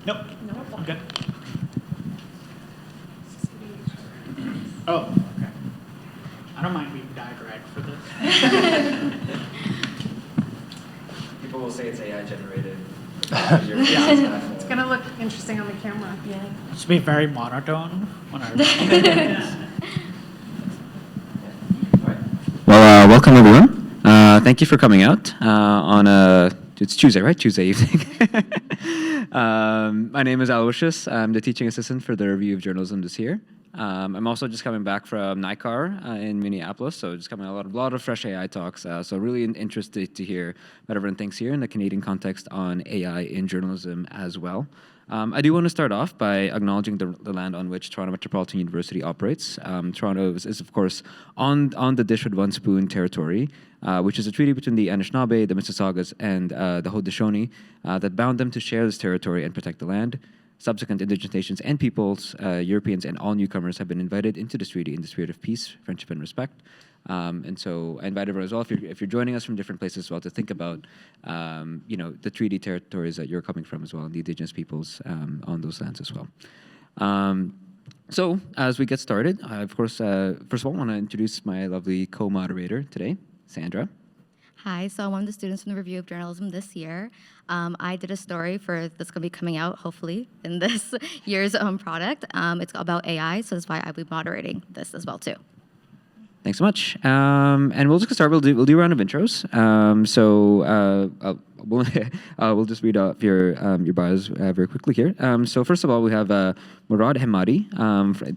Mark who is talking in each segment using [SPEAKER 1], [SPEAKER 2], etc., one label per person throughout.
[SPEAKER 1] Nope.
[SPEAKER 2] Nope.
[SPEAKER 1] I'm good. Oh, okay. I don't mind being diagramming for this.
[SPEAKER 3] People will say it's AI generated.
[SPEAKER 2] It's going to look interesting on the camera.
[SPEAKER 4] Yeah.
[SPEAKER 1] It should be very monotone when I
[SPEAKER 3] Well, welcome everyone. Thank you for coming out on it's Tuesday, right? Tuesday evening. My name is Aloysius. I'm the teaching assistant for the Review of Journalism this year. I'm also just coming back from NICAR in Minneapolis, so just coming a lot of fresh AI talks. So really interested to hear what everyone thinks here in the Canadian context on AI in journalism as well. I do want to start off by acknowledging the land on which Toronto Metropolitan University operates. Toronto is of course, on the Dish with One Spoon territory, which is a treaty between the Anishinaabe, the Mississaugas, and the Haudenosaunee that bound them to share this territory and protect the land. Subsequent Indigenous nations and peoples, Europeans, and all newcomers have been invited into this treaty in the spirit of peace, friendship, and respect. And so I invite everyone as well, if you're joining us from different places as well, to think about the treaty territories that you're coming from as well, and the Indigenous peoples on those lands as well. So as we get started, I, of course, first of all, want to introduce my lovely co-moderator today, Sandra.
[SPEAKER 4] Hi, so I'm one of the students from the Review of Journalism this year. I did a story that's going to be coming out, hopefully, in this year's product. It's about AI, so that's why I'll be moderating this as well, too.
[SPEAKER 3] Thanks so much. And we'll just get started. We'll do a round of intros. We'll just read off your bios very quickly here. So first of all, we have Murad Hemadi,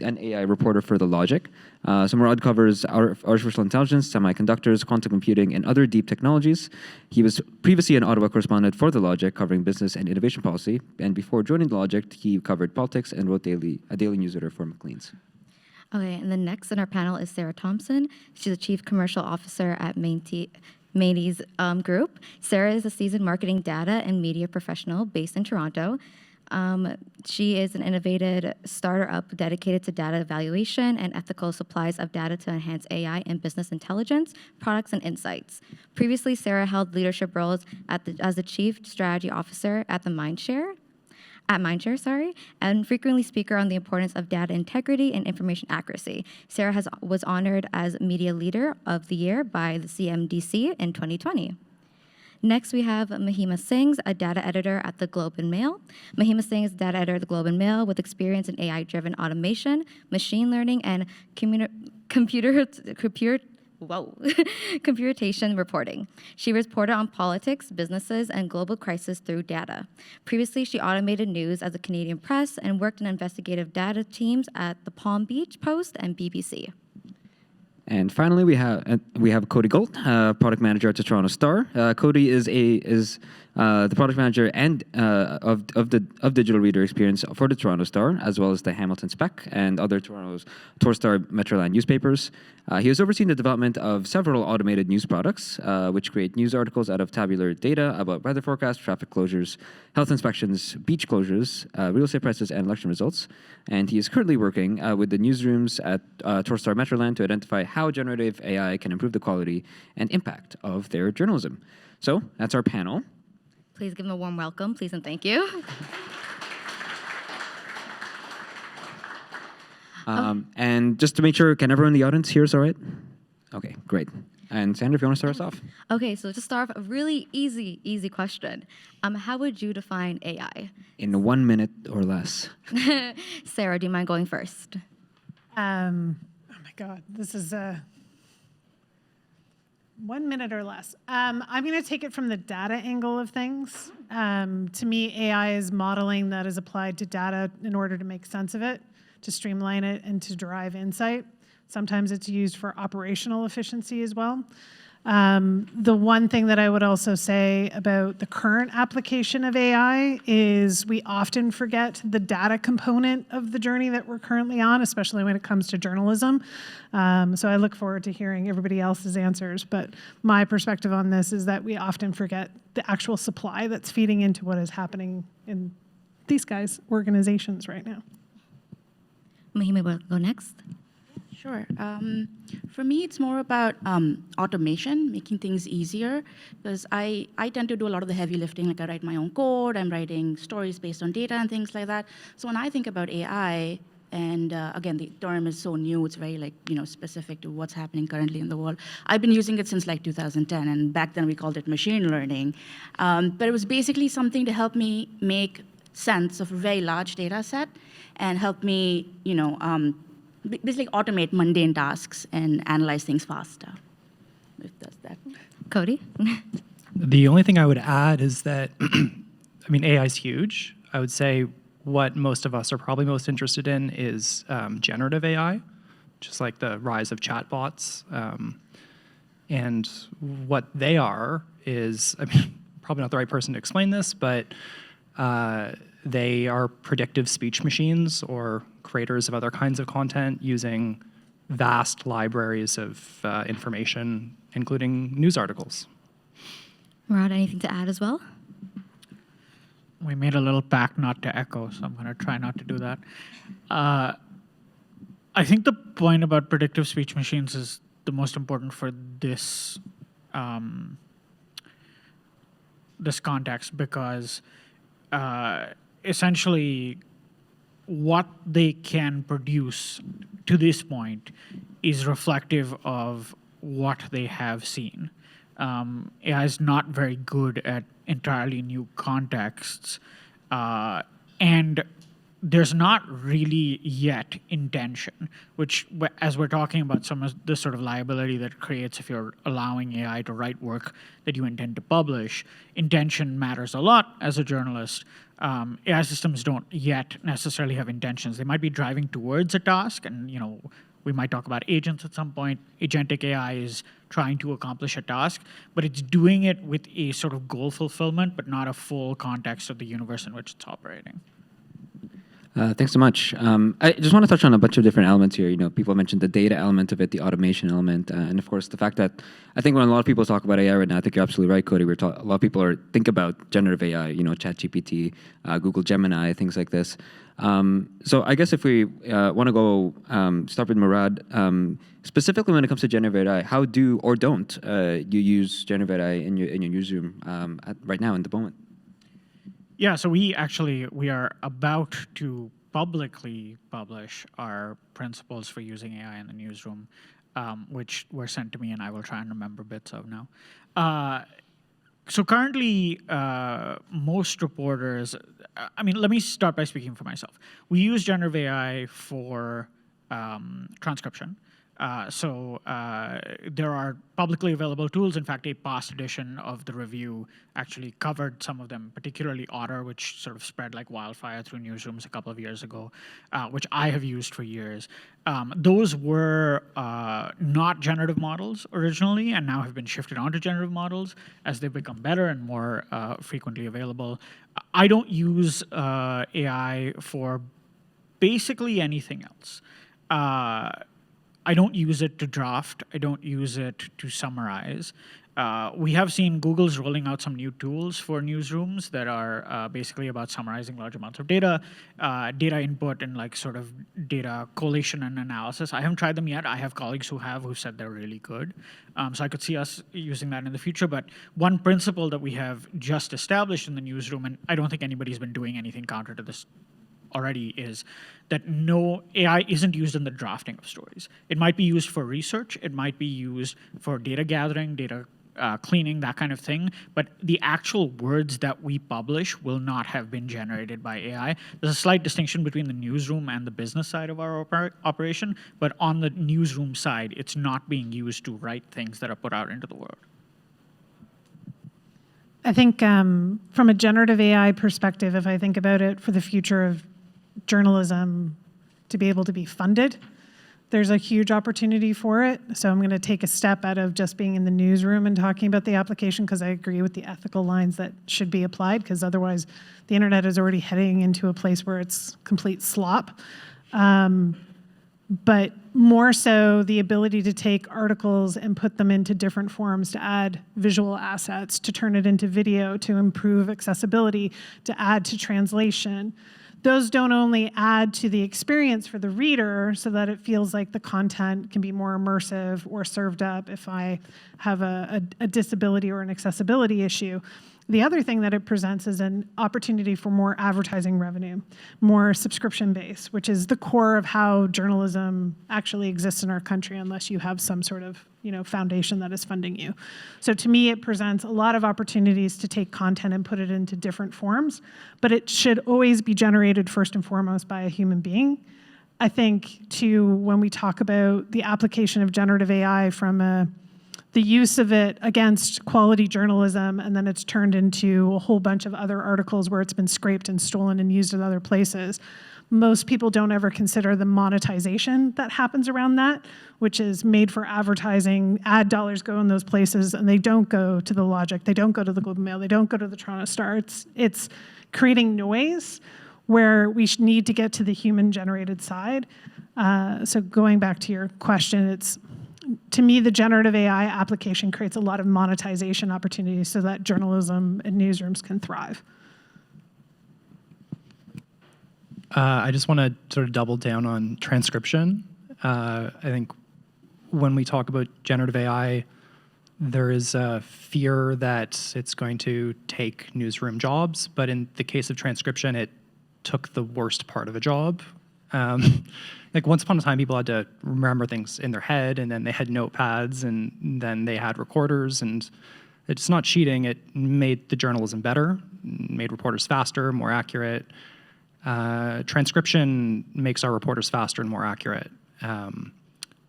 [SPEAKER 3] an AI reporter for The Logic. So Murad covers artificial intelligence, semiconductors, quantum computing, and other deep technologies. He was previously an Ottawa correspondent for The Logic, covering business and innovation policy. And before joining The Logic, he covered politics and wrote a daily newsletter for Maclean's.
[SPEAKER 4] Okay, and then next in our panel is Sarah Thompson. She's the Chief Commercial Officer at Maine's Group. Sarah is a seasoned marketing data and media professional based in Toronto. She is an innovative startup dedicated to data evaluation and ethical supplies of data to enhance AI and business intelligence, products, and insights. Previously, Sarah held leadership roles as the Chief Strategy Officer at Mindshare, and frequently speaker on the importance of data integrity and information accuracy. Sarah was honored as Media Leader of the Year by the CMDC in 2020. Next, we have Mahima Singh, a data editor at the Globe and Mail. Mahima Singh is a data editor at the Globe and Mail with experience in AI-driven automation, machine learning, and computation reporting. She reported on politics, businesses, and global crisis through data. Previously, she automated news at the Canadian Press and worked in investigative data teams at the Palm Beach Post and BBC.
[SPEAKER 3] And finally, we have Cody Gold, product manager at the Toronto Star. Cody is the product manager and of digital reader experience for the Toronto Star, as well as the Hamilton Spec and other Toronto's Torstar Metroland newspapers. He has overseen the development of several automated news products, which create news articles out of tabular data about weather forecasts, traffic closures, health inspections, beach closures, real estate prices, and election results. And he is currently working with the newsrooms at Torstar Metroland to identify how generative AI can improve the quality and impact of their journalism. So that's our panel.
[SPEAKER 4] Please give them a warm welcome, please and thank you.
[SPEAKER 3] And just to make sure, can everyone in the audience hear us all right? Okay, great. And Sandra, if you want to start us off.
[SPEAKER 4] Okay, so to start off, a really easy question. How would you define AI?
[SPEAKER 3] In 1 minute or less.
[SPEAKER 4] Sarah, do you mind going first?
[SPEAKER 2] Oh my God, this is 1 minute or less. I'm going to take it from the data angle of things. To me, AI is modeling that is applied to data in order to make sense of it, to streamline it, and to derive insight. Sometimes it's used for operational efficiency as well. The one thing that I would also say about the current application of AI is we often forget the data component of the journey that we're currently on, especially when it comes to journalism. So I look forward to hearing everybody else's answers. But my perspective on this is that we often forget the actual supply that's feeding into what is happening in these guys' organizations right now.
[SPEAKER 4] Mahima will go next.
[SPEAKER 5] Sure. For me, it's more about automation, making things easier, because I tend to do a lot of the heavy lifting. Like I write my own code, I'm writing stories based on data and things like that. So when I think about AI, and again, the term is so new, it's very specific to what's happening currently in the world. I've been using it since like 2010, and back then we called it machine learning. But it was basically something to help me make sense of a very large data set and help me, basically automate mundane tasks and analyze things faster. If that's that.
[SPEAKER 4] Cody?
[SPEAKER 6] The only thing I would add is that, I mean, AI is huge. I would say what most of us are probably most interested in is generative AI, just like the rise of chatbots. And what they are is, I mean, probably not the right person to explain this, but they are predictive speech machines or creators of other kinds of content using vast libraries of information, including news articles.
[SPEAKER 4] Murad, anything to add as well?
[SPEAKER 1] We made a little pact not to echo, so I'm going to try not to do that. I think the point about predictive speech machines is the most important for this this context, because essentially what they can produce to this point is reflective of what they have seen. AI is not very good at entirely new contexts, and there's not really yet intention, which, as we're talking about some of the sort of liability that it creates if you're allowing AI to write work that you intend to publish, intention matters a lot as a journalist. AI systems don't yet necessarily have intentions. They might be driving towards a task, and we might talk about agents at some point. Agentic AI is trying to accomplish a task, but it's doing it with a sort of goal fulfillment, but not a full context of the universe in which it's operating.
[SPEAKER 3] Thanks so much. I just want to touch on a bunch of different elements here. People mentioned the data element of it, the automation element, and of course the fact that I think when a lot of people talk about AI right now, I think you're absolutely right, Cody. A lot of people think about generative AI, ChatGPT, Google Gemini, things like this. So I guess if we want to go start with Murad, specifically when it comes to generative AI, how do or don't you use generative AI in your newsroom right now in the moment?
[SPEAKER 1] Yeah, so we are about to publicly publish our principles for using AI in the newsroom, which were sent to me, and I will try and remember bits of now. So currently, most reporters, let me start by speaking for myself. We use generative AI for transcription. So there are publicly available tools. In fact, a past edition of the review actually covered some of them, particularly Otter, which sort of spread like wildfire through newsrooms a couple of years ago, which I have used for years. Those were not generative models originally, and now have been shifted onto generative models as they've become better and more frequently available. I don't use AI for basically anything else. I don't use it to draft. I don't use it to summarize. We have seen Google's rolling out some new tools for newsrooms that are basically about summarizing large amounts of data, data input, and like sort of data collation and analysis. I haven't tried them yet. I have colleagues who said they're really good. So I could see us using that in the future. But one principle that we have just established in the newsroom, and I don't think anybody's been doing anything counter to this already, is that no, AI isn't used in the drafting of stories. It might be used for research. It might be used for data gathering, data cleaning, that kind of thing. But the actual words that we publish will not have been generated by AI. There's a slight distinction between the newsroom and the business side of our operation. But on the newsroom side, it's not being used to write things that are put out into the world.
[SPEAKER 2] I think from a generative AI perspective, if I think about it for the future of journalism to be able to be funded, there's a huge opportunity for it. So I'm going to take a step out of just being in the newsroom and talking about the application, because I agree with the ethical lines that should be applied, because otherwise the internet is already heading into a place where it's complete slop. But more so the ability to take articles and put them into different forms, to add visual assets, to turn it into video, to improve accessibility, to add to translation. those don't only add to the experience for the reader so that it feels like the content can be more immersive or served up if I have a disability or an accessibility issue. The other thing that it presents is an opportunity for more advertising revenue, more subscription base, which is the core of how journalism actually exists in our country unless you have some sort of foundation that is funding you. So to me, it presents a lot of opportunities to take content and put it into different forms, but it should always be generated first and foremost by a human being. I think too, when we talk about the application of generative AI from the use of it against quality journalism, and then it's turned into a whole bunch of other articles where it's been scraped and stolen and used in other places. Most people don't ever consider the monetization that happens around that, which is made for advertising. Ad dollars go in those places, and they don't go to the Logic, they don't go to the Globe and Mail, they don't go to the Toronto Star. It's creating noise where we need to get to the human-generated side. So going back to your question, to me, the generative AI application creates a lot of monetization opportunities so that journalism and newsrooms can thrive.
[SPEAKER 6] I just want to sort of double down on transcription. I think when we talk about generative AI, there is a fear that it's going to take newsroom jobs, but in the case of transcription, it took the worst part of a job. Like once upon a time, people had to remember things in their head, and then they had notepads, and then they had recorders, and it's not cheating. It made the journalism better, made reporters faster, more accurate. Transcription makes our reporters faster and more accurate.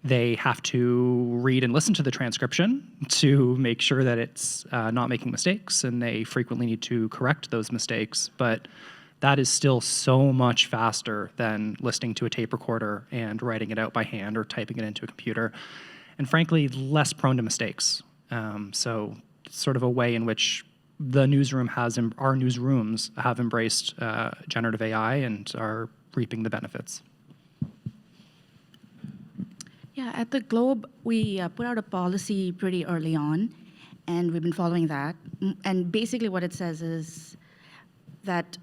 [SPEAKER 6] They have to read and listen to the transcription to make sure that it's not making mistakes, and they frequently need to correct those mistakes. But that is still so much faster than listening to a tape recorder and writing it out by hand or typing it into a computer, and frankly, less prone to mistakes. So it's sort of a way in which the newsroom our newsrooms have embraced generative AI and are reaping the benefits.
[SPEAKER 5] Yeah, at the Globe, we put out a policy pretty early on, and we've been following that. And basically what it says is that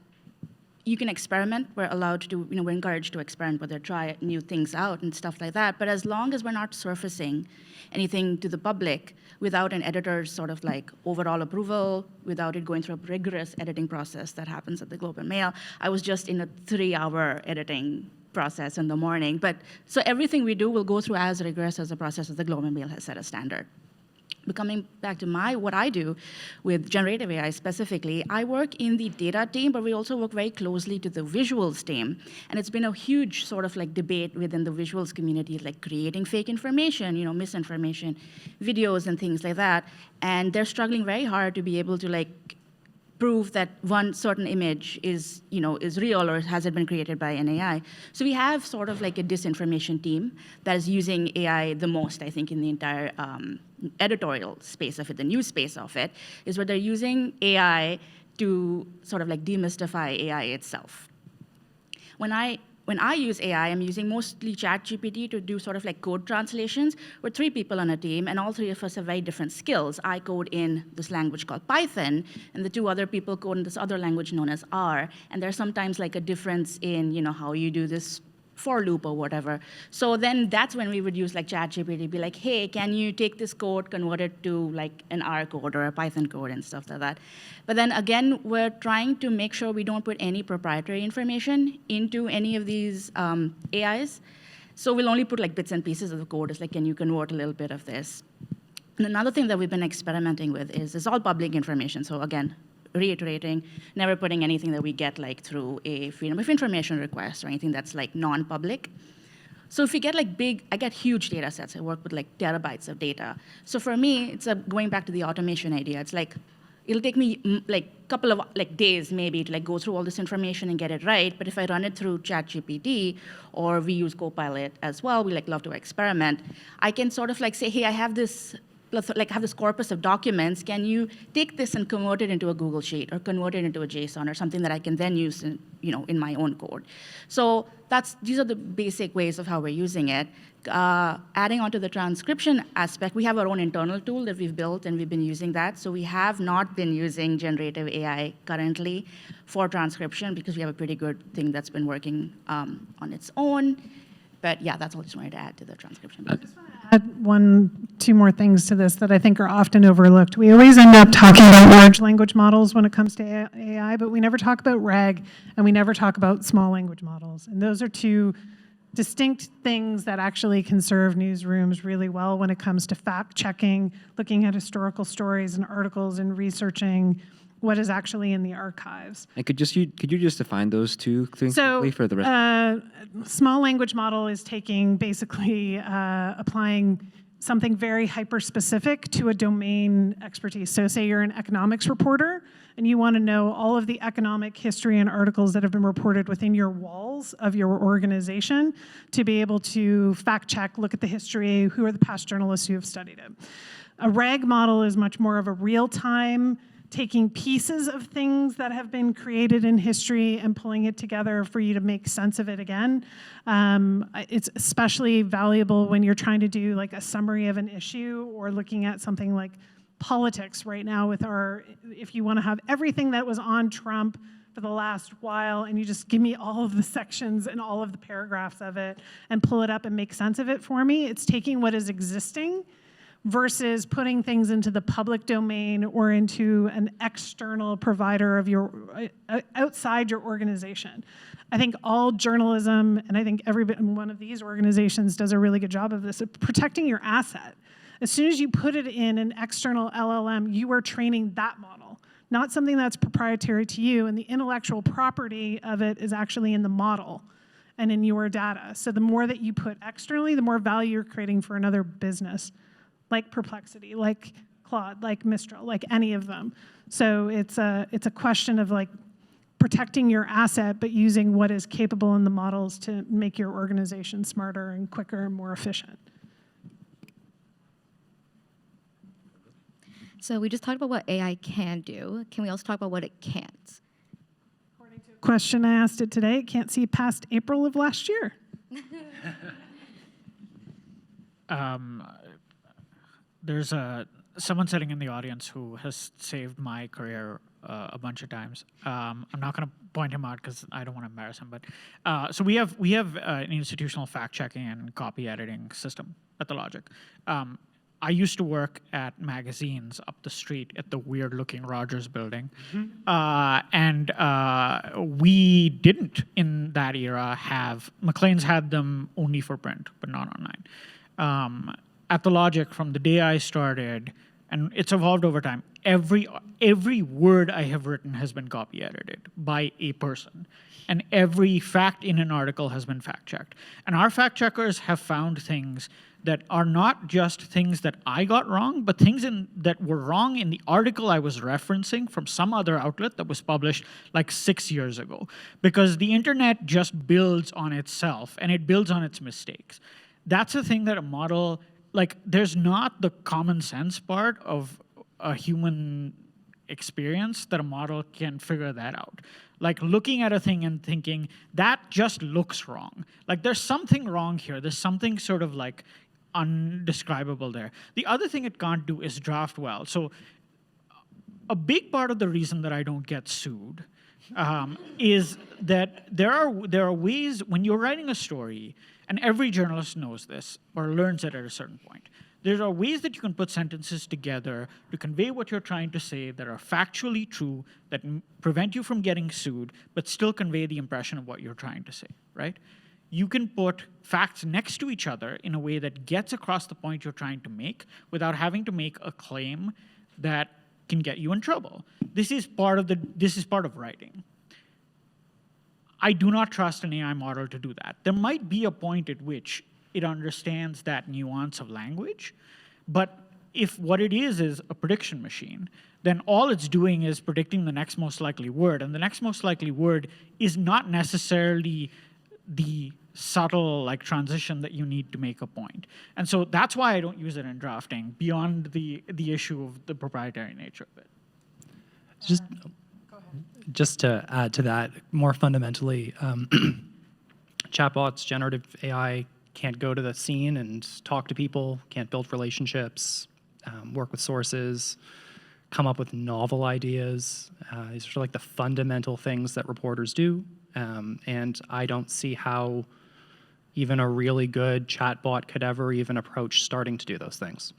[SPEAKER 5] you can experiment. We're allowed to do, we're encouraged to experiment, whether try new things out and stuff like that. But as long as we're not surfacing anything to the public without an editor's sort of like overall approval, without it going through a rigorous editing process that happens at the Globe and Mail. I was just in a 3-hour editing process in the morning. But so everything we do will go through as rigorous as the process as the Globe and Mail has set a standard. But coming back to what I do with generative AI specifically, I work in the data team, but we also work very closely to the visuals team. And it's been a huge sort of like debate within the visuals community, like creating fake information, misinformation, videos and things like that. And they're struggling very hard to be able to like prove that one certain image is real or has it been created by an AI. So we have sort of like a disinformation team that is using AI the most, I think, in the entire editorial space of it, the news space of it, is where they're using AI to sort of like demystify AI itself. When I use AI, I'm using mostly ChatGPT to do sort of like code translations. We're 3 people on a team, and all 3 of us have very different skills. I code in this language called Python, and the 2 other people code in this other language known as R. And there's sometimes like a difference in how you do this for loop or whatever. So then that's when we would use like ChatGPT, be like, hey, can you take this code, convert it to like an R code or a Python code and stuff like that. But then again, we're trying to make sure we don't put any proprietary information into any of these AIs. So we'll only put like bits and pieces of the code. It's like, can you convert a little bit of this? And another thing that we've been experimenting with is it's all public information. So again, reiterating, never putting anything that we get like through a freedom of information request or anything that's like non-public. So if we get like I get huge data sets. I work with like terabytes of data. So for me, it's going back to the automation idea. It's like, it'll take me like a couple of like days maybe to like go through all this information and get it right. But if I run it through ChatGPT, or we use Copilot as well, we like love to experiment, I can sort of like say, hey, I have this like have this corpus of documents. Can you take this and convert it into a Google Sheet or convert it into a JSON or something that I can then use in, in my own code? So these are the basic ways of how we're using it. Adding onto the transcription aspect, we have our own internal tool that we've built, and we've been using that. So we have not been using generative AI currently for transcription because we have a pretty good thing that's been working on its own. But yeah, that's all I just wanted to add to the transcription.
[SPEAKER 2] Add two more things to this that I think are often overlooked. We always end up talking about large language models when it comes to AI, but we never talk about RAG, and we never talk about small language models. And those are two distinct things that actually can serve newsrooms really well when it comes to fact-checking, looking at historical stories and articles, and researching what is actually in the archives.
[SPEAKER 3] And could you just define those two things quickly for the rest?
[SPEAKER 2] Small language model is taking basically applying something very hyper-specific to a domain expertise. So say you're an economics reporter and you want to know all of the economic history and articles that have been reported within your walls of your organization to be able to fact check, look at the history, who are the past journalists who have studied it. A RAG model is much more of a real-time, taking pieces of things that have been created in history and pulling it together for you to make sense of it again. It's especially valuable when you're trying to do like a summary of an issue or looking at something like politics right now with if you want to have everything that was on Trump for the last while and you just give me all of the sections and all of the paragraphs of it and pull it up and make sense of it for me. It's taking what is existing versus putting things into the public domain or into an external provider of outside your organization. I think all journalism, and I think every one of these organizations does a really good job of this, of protecting your asset. As soon as you put it in an external LLM, you are training that model, not something that's proprietary to you, and the intellectual property of it is actually in the model and in your data. So the more that you put externally, the more value you're creating for another business, like Perplexity, like Claude, like Mistral, like any of them. So it's a question of like protecting your asset, but using what is capable in the models to make your organization smarter and quicker and more efficient.
[SPEAKER 4] So we just talked about what AI can do. Can we also talk about what it can't?
[SPEAKER 2] According to a question I asked it today, it can't see past April of last year.
[SPEAKER 1] There's someone sitting in the audience who has saved my career a bunch of times. I'm not going to point him out because I don't want to embarrass him. But so we have an institutional fact checking and copy editing system at the Logic. I used to work at magazines up the street at the weird-looking Rogers building, and we didn't in that era have Maclean's had them only for print, but not online. At the Logic, from the day I started, and it's evolved over time, every word I have written has been copy edited by a person. And every fact in an article has been fact checked. And our fact checkers have found things that are not just things that I got wrong, but things that were wrong in the article I was referencing from some other outlet that was published like 6 years ago. Because the internet just builds on itself and it builds on its mistakes. That's the thing that a model, like there's not the common sense part of a human experience that a model can figure that out. Like looking at a thing and thinking, that just looks wrong. Like there's something wrong here. There's something sort of like undescribable there. The other thing it can't do is draft well. So a big part of the reason that I don't get sued is that there are ways when you're writing a story, and every journalist knows this or learns it at a certain point. There are ways that you can put sentences together to convey what you're trying to say that are factually true, that prevent you from getting sued, but still convey the impression of what you're trying to say, right? You can put facts next to each other in a way that gets across the point you're trying to make without having to make a claim that can get you in trouble. This is part of writing. I do not trust an AI model to do that. There might be a point at which it understands that nuance of language, but if what it is a prediction machine, then all it's doing is predicting the next most likely word, and the next most likely word is not necessarily the subtle like transition that you need to make a point. And so that's why I don't use it in drafting beyond the issue of the proprietary nature of it.
[SPEAKER 6] Just to add to that, more fundamentally, chatbots, generative AI can't go to the scene and talk to people, can't build relationships, work with sources, come up with novel ideas. These are like the fundamental things that reporters do. And I don't see how even a really good chatbot could ever even approach starting to do those things.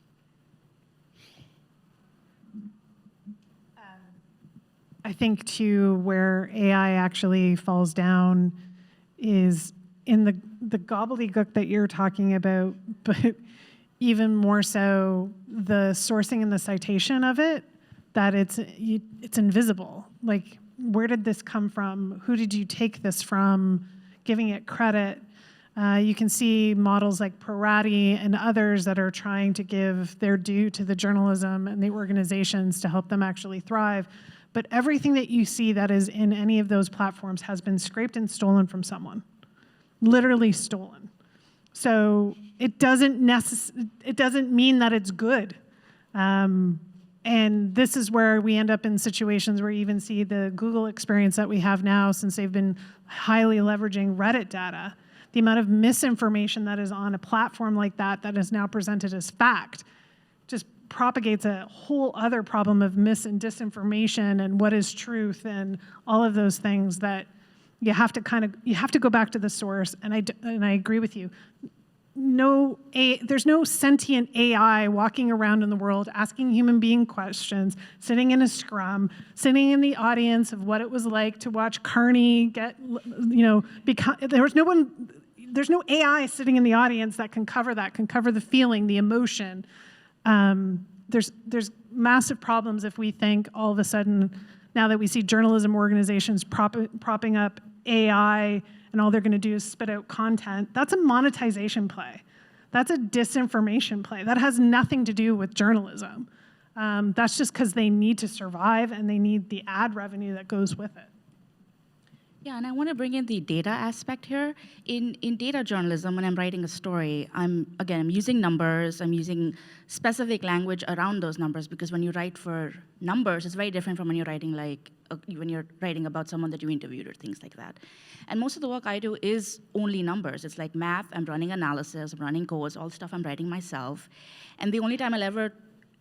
[SPEAKER 2] I think too, where AI actually falls down is in the gobbledygook that you're talking about, but even more so the sourcing and the citation of it, that it's invisible. Like, where did this come from? Who did you take this from? Giving it credit. You can see models like Parati and others that are trying to give their due to the journalism and the organizations to help them actually thrive. But everything that you see that is in any of those platforms has been scraped and stolen from someone, literally stolen. So it doesn't mean that it's good. And this is where we end up in situations where you even see the Google experience that we have now, since they've been highly leveraging Reddit data. The amount of misinformation that is on a platform like that is now presented as fact just propagates a whole other problem of mis and disinformation and what is truth and all of those things that you have to go back to the source. And I agree with you. There's no sentient AI walking around in the world asking human being questions, sitting in a scrum, sitting in the audience of what it was like to watch Carney get, there's no AI sitting in the audience that can cover the feeling, the emotion. There's massive problems if we think all of a sudden, now that we see journalism organizations propping up AI and all they're going to do is spit out content, that's a monetization play. That's a disinformation play. That has nothing to do with journalism. That's just because they need to survive and they need the ad revenue that goes with it.
[SPEAKER 5] Yeah, and I want to bring in the data aspect here. In data journalism, when I'm writing a story, I'm using numbers, I'm using specific language around those numbers, because when you write for numbers, it's very different from when you're writing when you're writing about someone that you interviewed or things like that. And most of the work I do is only numbers. It's like math, I'm running analysis, I'm running codes, all stuff I'm writing myself. And the only time I'll ever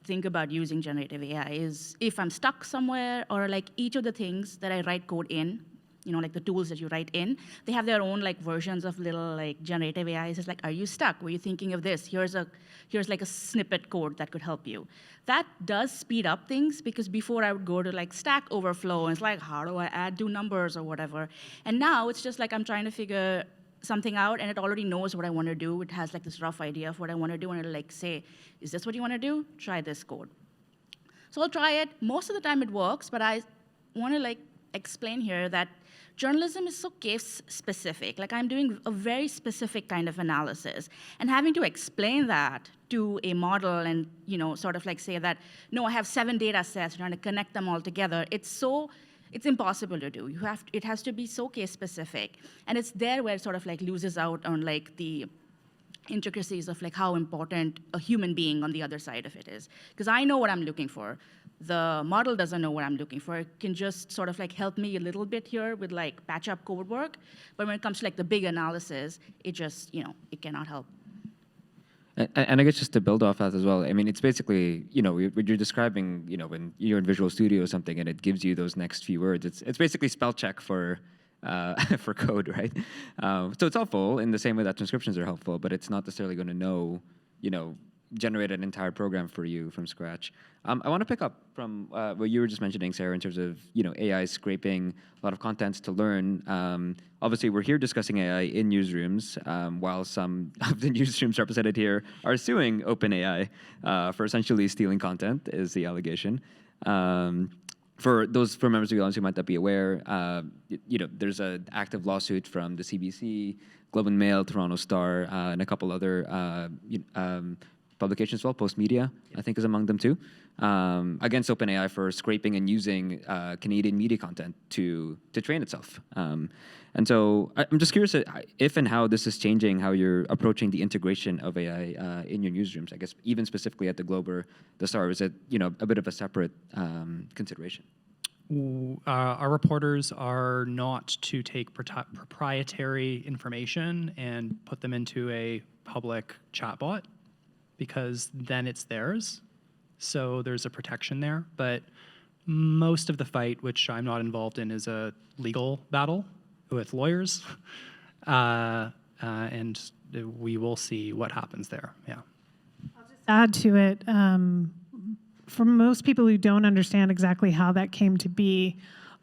[SPEAKER 5] think about using generative AI is if I'm stuck somewhere, or like each of the things that I write code in, like the tools that you write in, they have their own like versions of little like generative AIs. It's like, are you stuck? Were you thinking of this? Here's like a snippet code that could help you. That does speed up things, because before I would go to like Stack Overflow and it's like, how do I do numbers or whatever? And now it's just like I'm trying to figure something out and it already knows what I want to do. It has like this rough idea of what I want to do, and it'll like say, is this what you want to do? Try this code. So I'll try it. Most of the time it works, but I want to like explain here that journalism is so case specific. Like, I'm doing a very specific kind of analysis, and having to explain that to a model and sort of like say that, no, I have 7 data sets, trying to connect them all together. It's impossible to do. It has to be so case specific, and it's there where it sort of like loses out on like the intricacies of like how important a human being on the other side of it is. Because I know what I'm looking for. The model doesn't know what I'm looking for. It can just sort of like help me a little bit here with like patch up code work. But when it comes to like the big analysis, it just, it cannot help.
[SPEAKER 3] And I guess just to build off that as well, I mean, it's basically, when you're describing, when you're in Visual Studio or something and it gives you those next few words, it's basically spell check for code, right? So it's helpful in the same way that transcriptions are helpful, but it's not necessarily going to know, generate an entire program for you from scratch. I want to pick up from what you were just mentioning, Sarah, in terms of AI scraping a lot of content to learn. Obviously, we're here discussing AI in newsrooms, while some of the newsrooms represented here are suing OpenAI for essentially stealing content, is the allegation. For members of the audience who might not be aware, there's an active lawsuit from the CBC, Globe and Mail, Toronto Star, and a couple other publications as well. Postmedia, I think, is among them too. Against OpenAI for scraping and using Canadian media content to train itself. And so I'm just curious if and how this is changing how you're approaching the integration of AI in your newsrooms. I guess even specifically at the Globe or the Star, is it a bit of a separate consideration?
[SPEAKER 6] Our reporters are not to take proprietary information and put them into a public chatbot, because then it's theirs. So there's a protection there. But most of the fight, which I'm not involved in, is a legal battle with lawyers. And we will see what happens there. Yeah.
[SPEAKER 2] Add to it, for most people who don't understand exactly how that came to be,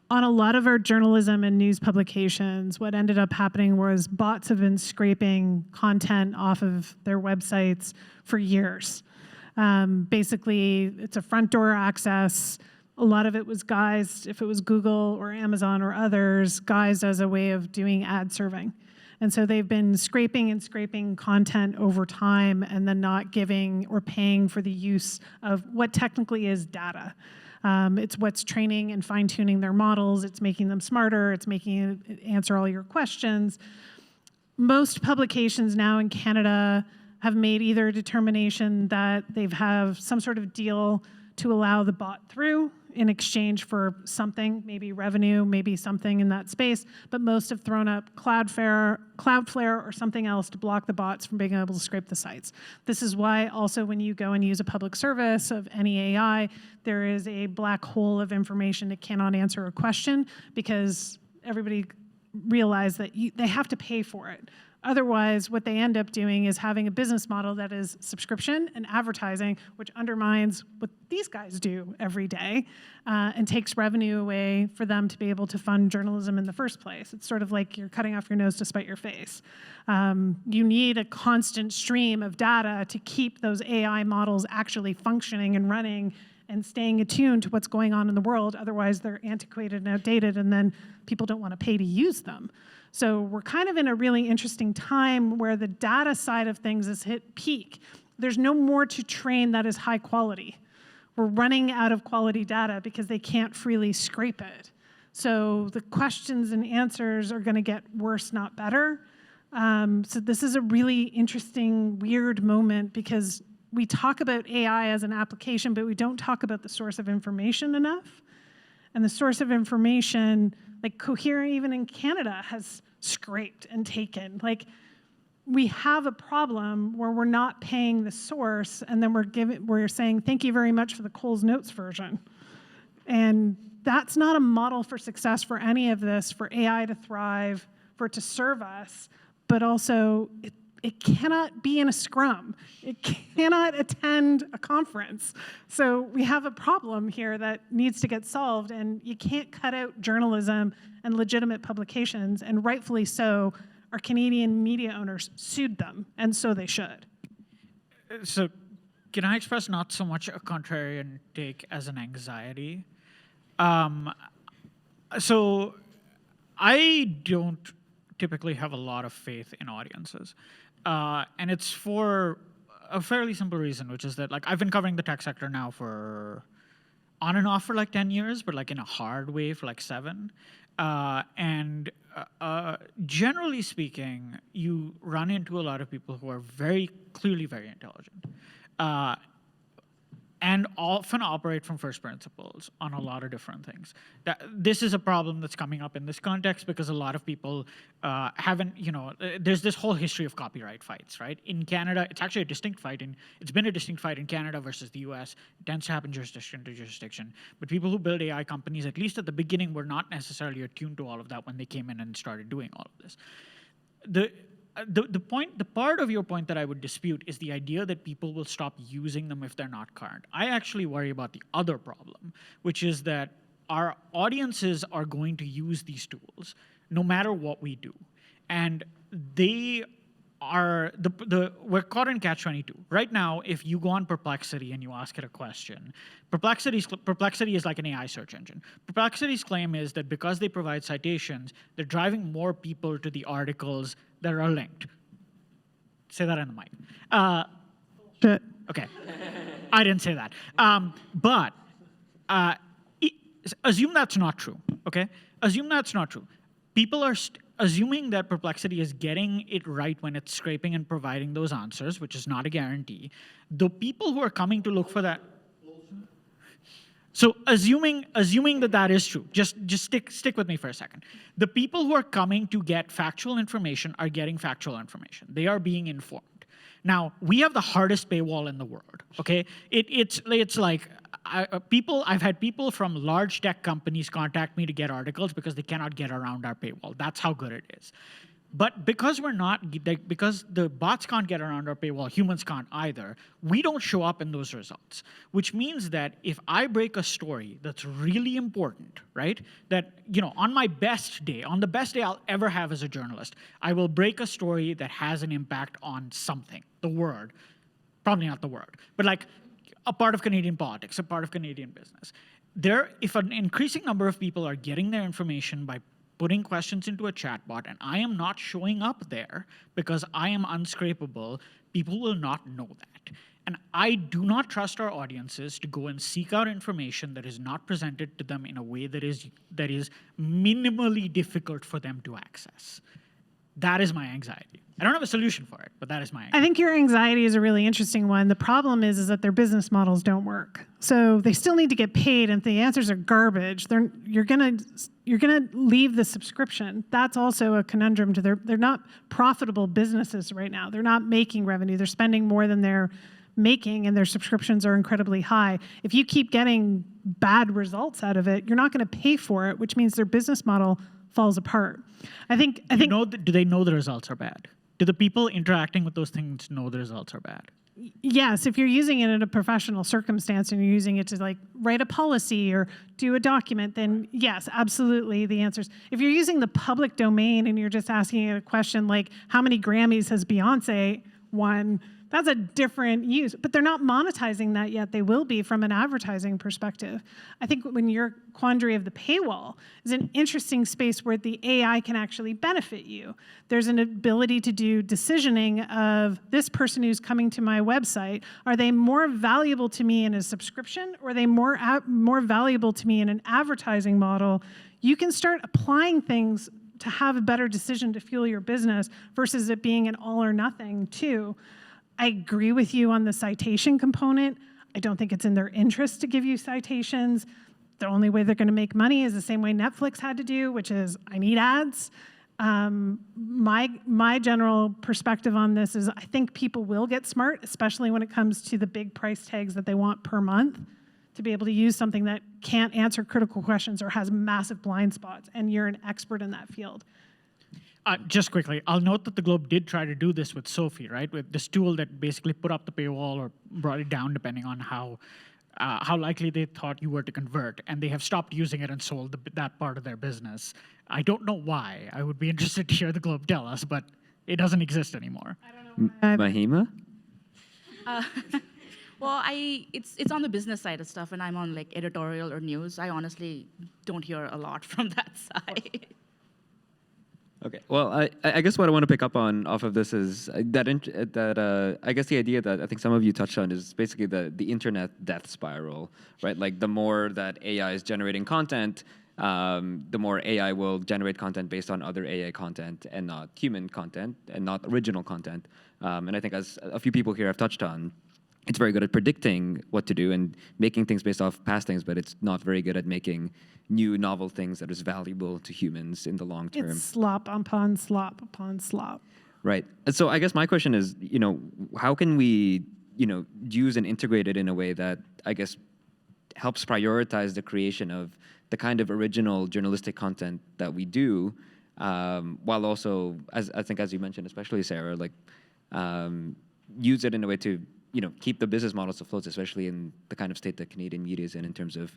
[SPEAKER 2] on a lot of our journalism and news publications, what ended up happening was bots have been scraping content off of their websites for years. Basically, it's a front door access. A lot of it was guised, if it was Google or Amazon or others, guised as a way of doing ad serving. And so they've been scraping and scraping content over time and then not giving or paying for the use of what technically is data. It's what's training and fine-tuning their models. It's making them smarter. It's making it answer all your questions. Most publications now in Canada have made either a determination that they have some sort of deal to allow the bot through in exchange for something, maybe revenue, maybe something in that space, but most have thrown up Cloudflare or something else to block the bots from being able to scrape the sites. This is why also when you go and use a public service of any AI, there is a black hole of information. It cannot answer a question because everybody realized that they have to pay for it. Otherwise, what they end up doing is having a business model that is subscription and advertising, which undermines what these guys do every day and takes revenue away for them to be able to fund journalism in the first place. It's sort of like you're cutting off your nose to spite your face. You need a constant stream of data to keep those AI models actually functioning and running and staying attuned to what's going on in the world. Otherwise, they're antiquated and outdated, and then people don't want to pay to use them. So we're kind of in a really interesting time where the data side of things has hit peak. There's no more to train that is high quality. We're running out of quality data because they can't freely scrape it. So the questions and answers are going to get worse, not better. So this is a really interesting, weird moment because we talk about AI as an application, but we don't talk about the source of information enough. And the source of information, like Cohere, even in Canada, has scraped and taken. Like, we have a problem where we're not paying the source, and then we're saying, thank you very much for the Coles Notes version. And that's not a model for success for any of this, for AI to thrive, for it to serve us, but also it cannot be in a scrum. It cannot attend a conference. So we have a problem here that needs to get solved, and you can't cut out journalism and legitimate publications, and rightfully so. Our Canadian media owners sued them, and so they should.
[SPEAKER 1] So can I express not so much a contrarian take as an anxiety? So I don't typically have a lot of faith in audiences. And it's for a fairly simple reason, which is that like I've been covering the tech sector now for on and off for like 10 years, but like in a hard way for like 7. Generally speaking, you run into a lot of people who are very clearly very intelligent. And often operate from first principles on a lot of different things. This is a problem that's coming up in this context because a lot of people haven't, there's this whole history of copyright fights, right? In Canada, it's actually a distinct fight, and it's been a distinct fight in Canada versus the US. It tends to happen jurisdiction to jurisdiction. But people who build AI companies, at least at the beginning, were not necessarily attuned to all of that when they came in and started doing all of this. The part of your point that I would dispute is the idea that people will stop using them if they're not current. I actually worry about the other problem, which is that our audiences are going to use these tools no matter what we do. And they are, we're caught in catch-22. Right now, if you go on Perplexity and you ask it a question, Perplexity is like an AI search engine. Perplexity's claim is that because they provide citations, they're driving more people to the articles that are linked. Say that on the mic.
[SPEAKER 2] Shit.
[SPEAKER 1] Okay. I didn't say that. But assume that's not true, okay? Assume that's not true. People are assuming that Perplexity is getting it right when it's scraping and providing those answers, which is not a guarantee. The people who are coming to look for that. So assuming that is true, just stick with me for a second. The people who are coming to get factual information are getting factual information. They are being informed. Now, we have the hardest paywall in the world, okay? It's like I've had people from large tech companies contact me to get articles because they cannot get around our paywall. That's how good it is. But because because the bots can't get around our paywall, humans can't either, we don't show up in those results. Which means that if I break a story that's really important, right? That, on my best day, on the best day I'll ever have as a journalist, I will break a story that has an impact on something, the world. Probably not the world, but like a part of Canadian politics, a part of Canadian business. If an increasing number of people are getting their information by putting questions into a chatbot, and I am not showing up there because I am unscrapable, people will not know that. And I do not trust our audiences to go and seek out information that is not presented to them in a way that is minimally difficult for them to access. That is my anxiety. I don't have a solution for it, but that is my anxiety.
[SPEAKER 2] I think your anxiety is a really interesting one. The problem is that their business models don't work. So they still need to get paid, and if the answers are garbage, you're gonna leave the subscription. That's also a conundrum to they're not profitable businesses right now. They're not making revenue. They're spending more than they're making, and their subscriptions are incredibly high. If you keep getting bad results out of it, you're not going to pay for it, which means their business model falls apart. I think.
[SPEAKER 1] Do they know the results are bad? Do the people interacting with those things know the results are bad?
[SPEAKER 2] Yes, if you're using it in a professional circumstance and you're using it to like write a policy or do a document, then yes, absolutely the answers. If you're using the public domain and you're just asking it a question like, how many Grammys has Beyonce won? That's a different use, but they're not monetizing that yet. They will be from an advertising perspective. I think when your quandary of the paywall is an interesting space where the AI can actually benefit you. There's an ability to do decisioning of this person who's coming to my website. Are they more valuable to me in a subscription, or are they more valuable to me in an advertising model? You can start applying things to have a better decision to fuel your business versus it being an all or nothing too. I agree with you on the citation component. I don't think it's in their interest to give you citations. The only way they're going to make money is the same way Netflix had to do, which is I need ads. My general perspective on this is I think people will get smart, especially when it comes to the big price tags that they want per month, to be able to use something that can't answer critical questions or has massive blind spots, and you're an expert in that field.
[SPEAKER 1] Just quickly, I'll note that the Globe did try to do this with Sophie, right? With this tool that basically put up the paywall or brought it down depending on how likely they thought you were to convert, and they have stopped using it and sold that part of their business. I don't know why. I would be interested to hear the Globe tell us, but it doesn't exist anymore.
[SPEAKER 2] I don't know.
[SPEAKER 3] Mahima?
[SPEAKER 5] Well, it's on the business side of stuff, and I'm on like editorial or news. I honestly don't hear a lot from that side.
[SPEAKER 3] Okay. Well, I guess what I want to pick up on off of this is that I guess the idea that I think some of you touched on is basically the internet death spiral, right? Like the more that AI is generating content, the more AI will generate content based on other AI content and not human content and not original content. And I think as a few people here have touched on, it's very good at predicting what to do and making things based off past things, but it's not very good at making new novel things that is valuable to humans in the long term.
[SPEAKER 2] It's slop upon slop upon slop.
[SPEAKER 3] Right. So I guess my question is, how can we, use and integrate it in a way that I guess helps prioritize the creation of the kind of original journalistic content that we do, while also, as you mentioned, especially Sarah, like use it in a way to keep the business models afloat, especially in the kind of state that Canadian media is in terms of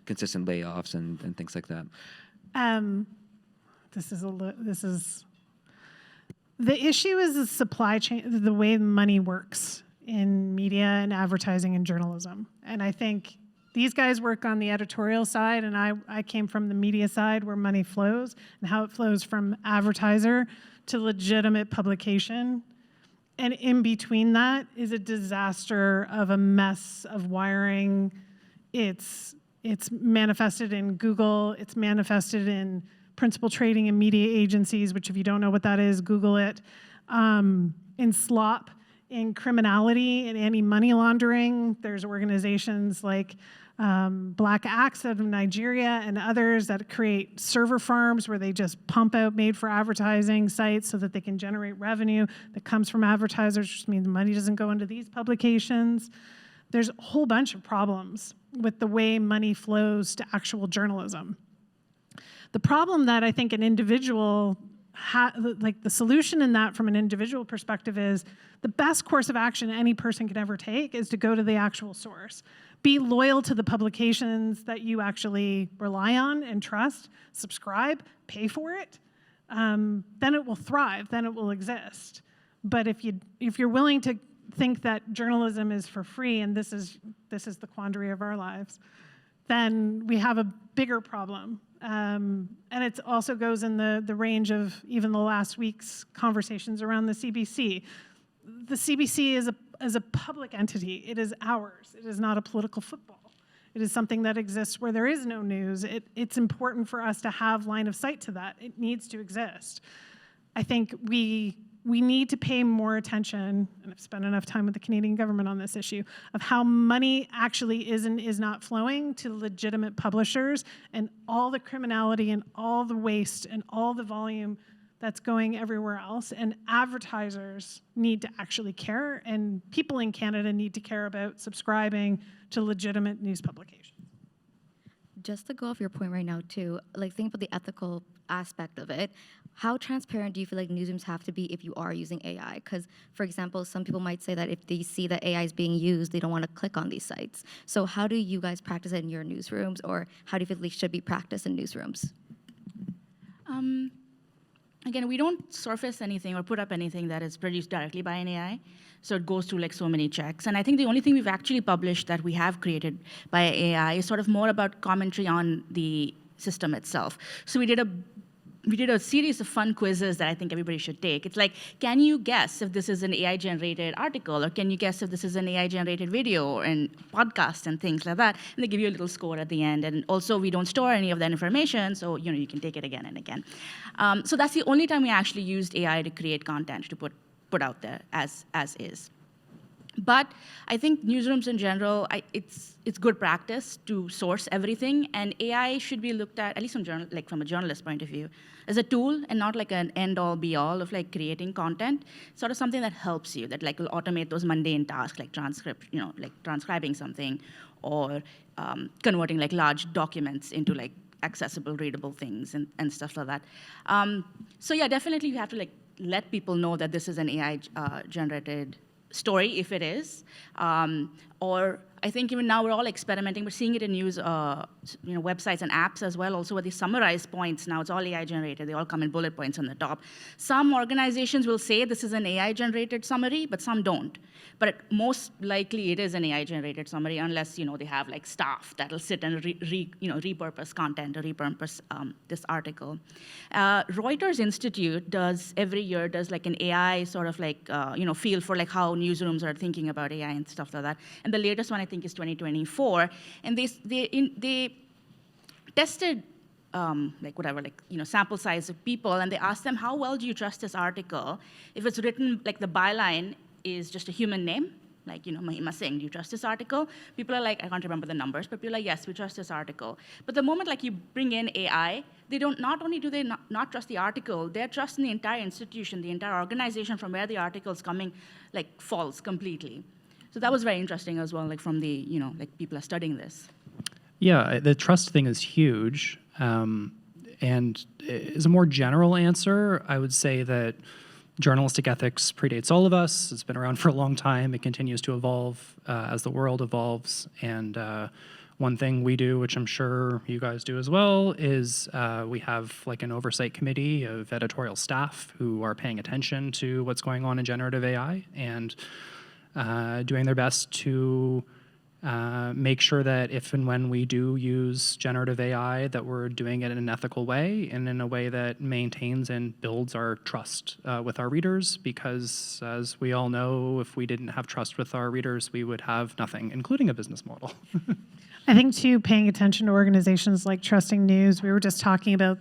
[SPEAKER 3] consistent layoffs and things like that.
[SPEAKER 2] The issue is the supply chain, the way money works in media and advertising and journalism. And I think these guys work on the editorial side, and I came from the media side where money flows and how it flows from advertiser to legitimate publication. And in between that is a disaster of a mess of wiring. It's manifested in Google. It's manifested in principal trading and media agencies, which if you don't know what that is, Google it. In slop, in criminality, in anti-money laundering. There's organizations like Black Axe out of Nigeria and others that create server farms where they just pump out made-for-advertising sites so that they can generate revenue that comes from advertisers, which means money doesn't go into these publications. There's a whole bunch of problems with the way money flows to actual journalism. The problem that I think an individual, like the solution in that from an individual perspective is the best course of action any person can ever take is to go to the actual source. Be loyal to the publications that you actually rely on and trust, subscribe, pay for it, then it will thrive, then it will exist. But if you're willing to think that journalism is for free and this is the quandary of our lives, then we have a bigger problem. And it also goes in the range of even the last week's conversations around the CBC. The CBC is a public entity. It is ours. It is not a political football. It is something that exists where there is no news. It's important for us to have line of sight to that. It needs to exist. I think we need to pay more attention, and I've spent enough time with the Canadian government on this issue, of how money actually is and is not flowing to legitimate publishers and all the criminality and all the waste and all the volume that's going everywhere else. And advertisers need to actually care, and people in Canada need to care about subscribing to legitimate news publications.
[SPEAKER 4] Just to go off your point right now too, like think about the ethical aspect of it. How transparent do you feel like newsrooms have to be if you are using AI? Because, for example, some people might say that if they see that AI is being used, they don't want to click on these sites. So how do you guys practice it in your newsrooms, or how do you feel like should be practiced in newsrooms?
[SPEAKER 5] Again, we don't surface anything or put up anything that is produced directly by an AI. So it goes through like so many checks. And I think the only thing we've actually published that we have created by AI is sort of more about commentary on the system itself. So we did a series of fun quizzes that I think everybody should take. It's like, can you guess if this is an AI-generated article, or can you guess if this is an AI-generated video and podcast and things like that? And they give you a little score at the end. And also, we don't store any of that information, so you can take it again and again. So that's the only time we actually used AI to create content to put out there as is. But I think newsrooms in general, it's good practice to source everything, and AI should be looked at least from a journalist point of view, as a tool and not like an end-all, be-all of like creating content. Sort of something that helps you, that like will automate those mundane tasks like like transcribing something, or converting like large documents into like accessible, readable things and stuff like that. So yeah, definitely you have to like let people know that this is an AI generated story, if it is, or I think even now we're all experimenting. We're seeing it in news, websites and apps as well. Also, where they summarize points now, it's all AI generated. They all come in bullet points on the top. Some organizations will say this is an AI generated summary, but some don't. But most likely it is an AI generated summary, unless they have like staff that'll sit and repurpose content or repurpose this article. Reuters Institute every year does like an AI sort of like feel for like how newsrooms are thinking about AI and stuff like that. And the latest one I think is 2024, and they tested sample size of people, and they asked them, how well do you trust this article if it's written like the byline is just a human name, like Mahima Singh, do you trust this article? People are like, I can't remember the numbers, but people are like, yes, we trust this article. But the moment like you bring in AI, they don't, not only do they not trust the article, they're trusting the entire institution, the entire organization from where the article is coming, like false completely. So that was very interesting as well, like from the, like people are studying this.
[SPEAKER 6] Yeah, the trust thing is huge. And as a more general answer, I would say that journalistic ethics predates all of us. It's been around for a long time. It continues to evolve as the world evolves. And one thing we do, which I'm sure you guys do as well, is we have like an oversight committee of editorial staff who are paying attention to what's going on in generative AI and doing their best to make sure that if and when we do use generative AI, that we're doing it in an ethical way and in a way that maintains and builds our trust with our readers, because as we all know, if we didn't have trust with our readers, we would have nothing, including a business model.
[SPEAKER 2] I think, too, paying attention to organizations like Trusting News. We were just talking about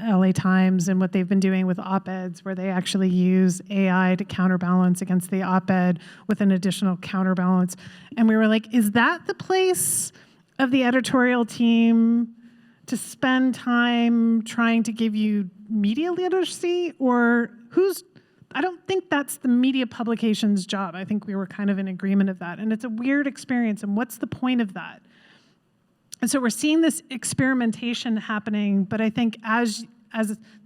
[SPEAKER 2] LA Times and what they've been doing with op-eds, where they actually use AI to counterbalance against the op-ed with an additional counterbalance. And we were like, is that the place of the editorial team to spend time trying to give you media literacy? Or I don't think that's the media publication's job. I think we were kind of in agreement of that. And it's a weird experience, and what's the point of that? And so we're seeing this experimentation happening, but I think as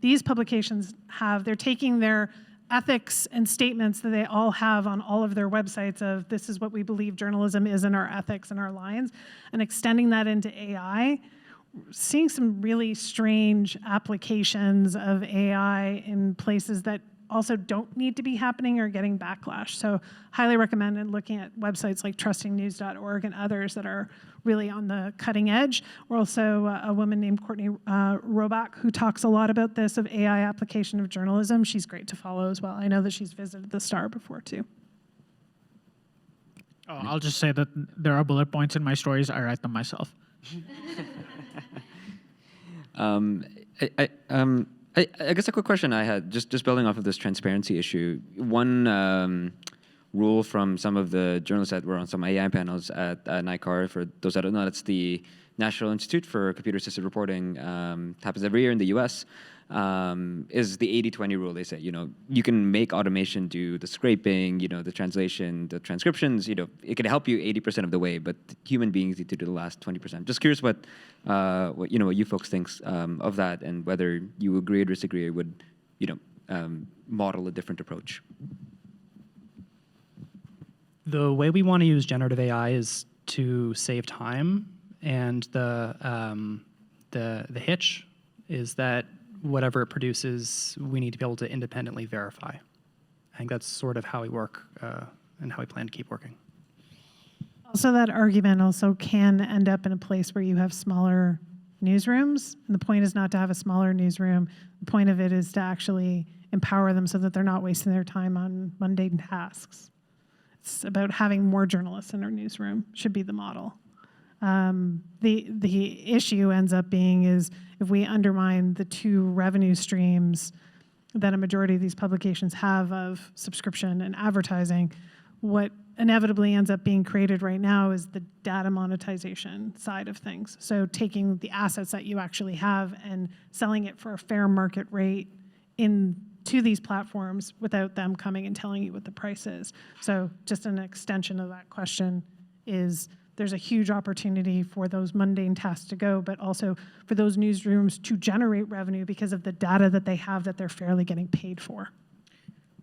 [SPEAKER 2] these publications they're taking their ethics and statements that they all have on all of their websites of this is what we believe journalism is and our ethics and our lines, and extending that into AI, seeing some really strange applications of AI in places that also don't need to be happening or getting backlash. So highly recommend looking at websites like trustingnews.org and others that are really on the cutting edge. We're also a woman named Courtney Robach who talks a lot about this of AI application of journalism. She's great to follow as well. I know that she's visited the Star before too.
[SPEAKER 1] Oh, I'll just say that there are bullet points in my stories. I write them myself.
[SPEAKER 3] I guess a quick question I had, just building off of this transparency issue. One rule from some of the journalists that were on some AI panels at NICAR, for those that don't know, that's the National Institute for Computer-Assisted Reporting, happens every year in the US, is the 80-20 rule. They say, you can make automation do the scraping, the translation, the transcriptions, it can help you 80% of the way, but human beings need to do the last 20%. Just curious what you folks think of that, and whether you agree or disagree, would, model a different approach.
[SPEAKER 6] The way we want to use generative AI is to save time, and the hitch is that whatever it produces, we need to be able to independently verify. I think that's sort of how we work and how we plan to keep working.
[SPEAKER 2] Also, that argument also can end up in a place where you have smaller newsrooms. And the point is not to have a smaller newsroom. The point of it is to actually empower them so that they're not wasting their time on mundane tasks. It's about having more journalists in our newsroom, should be the model. The issue ends up being is if we undermine the two revenue streams that a majority of these publications have of subscription and advertising, what inevitably ends up being created right now is the data monetization side of things. So taking the assets that you actually have and selling it for a fair market rate to these platforms without them coming and telling you what the price is. So just an extension of that question is there's a huge opportunity for those mundane tasks to go, but also for those newsrooms to generate revenue because of the data that they have that they're fairly getting paid for.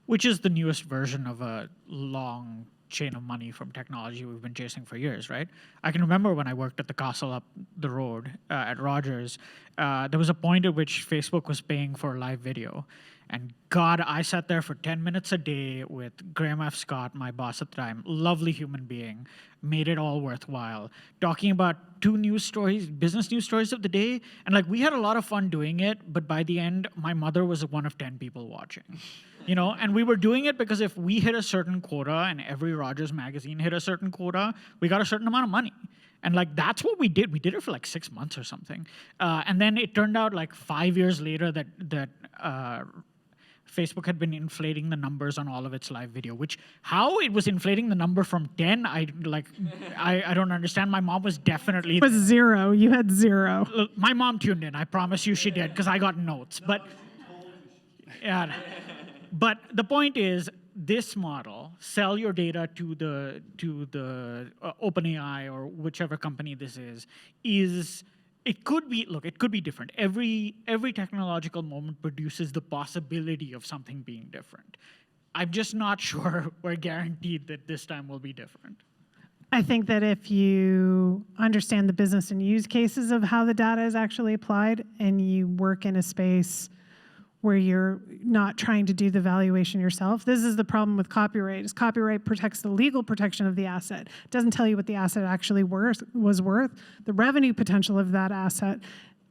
[SPEAKER 1] Which is the newest version of a long chain of money from technology we've been chasing for years, right? I can remember when I worked at the castle up the road at Rogers, there was a point at which Facebook was paying for live video. And God, I sat there for 10 minutes a day with Graham F. Scott, my boss at the time, lovely human being, made it all worthwhile, talking about 2 news stories, business news stories of the day. And we had a lot of fun doing it, but by the end, my mother was one of 10 people watching. And we were doing it because if we hit a certain quota and every Rogers magazine hit a certain quota, we got a certain amount of money. And that's what we did. We did it for 6 months or something. And then it turned out 5 years later that Facebook had been inflating the numbers on all of its live video, how it was inflating the number from 10, I don't understand. My mom was definitely...
[SPEAKER 2] It was 0. You had 0.
[SPEAKER 1] My mom tuned in. I promise you she did, because I got notes. But the point is, this model, sell your data to the OpenAI or whichever company this is it could be different. Every technological moment produces the possibility of something being different. I'm just not sure we're guaranteed that this time will be different.
[SPEAKER 2] I think that if you understand the business and use cases of how the data is actually applied, and you work in a space where you're not trying to do the valuation yourself. This is the problem with copyright, is copyright protects the legal protection of the asset. It doesn't tell you what the asset actually was worth, the revenue potential of that asset.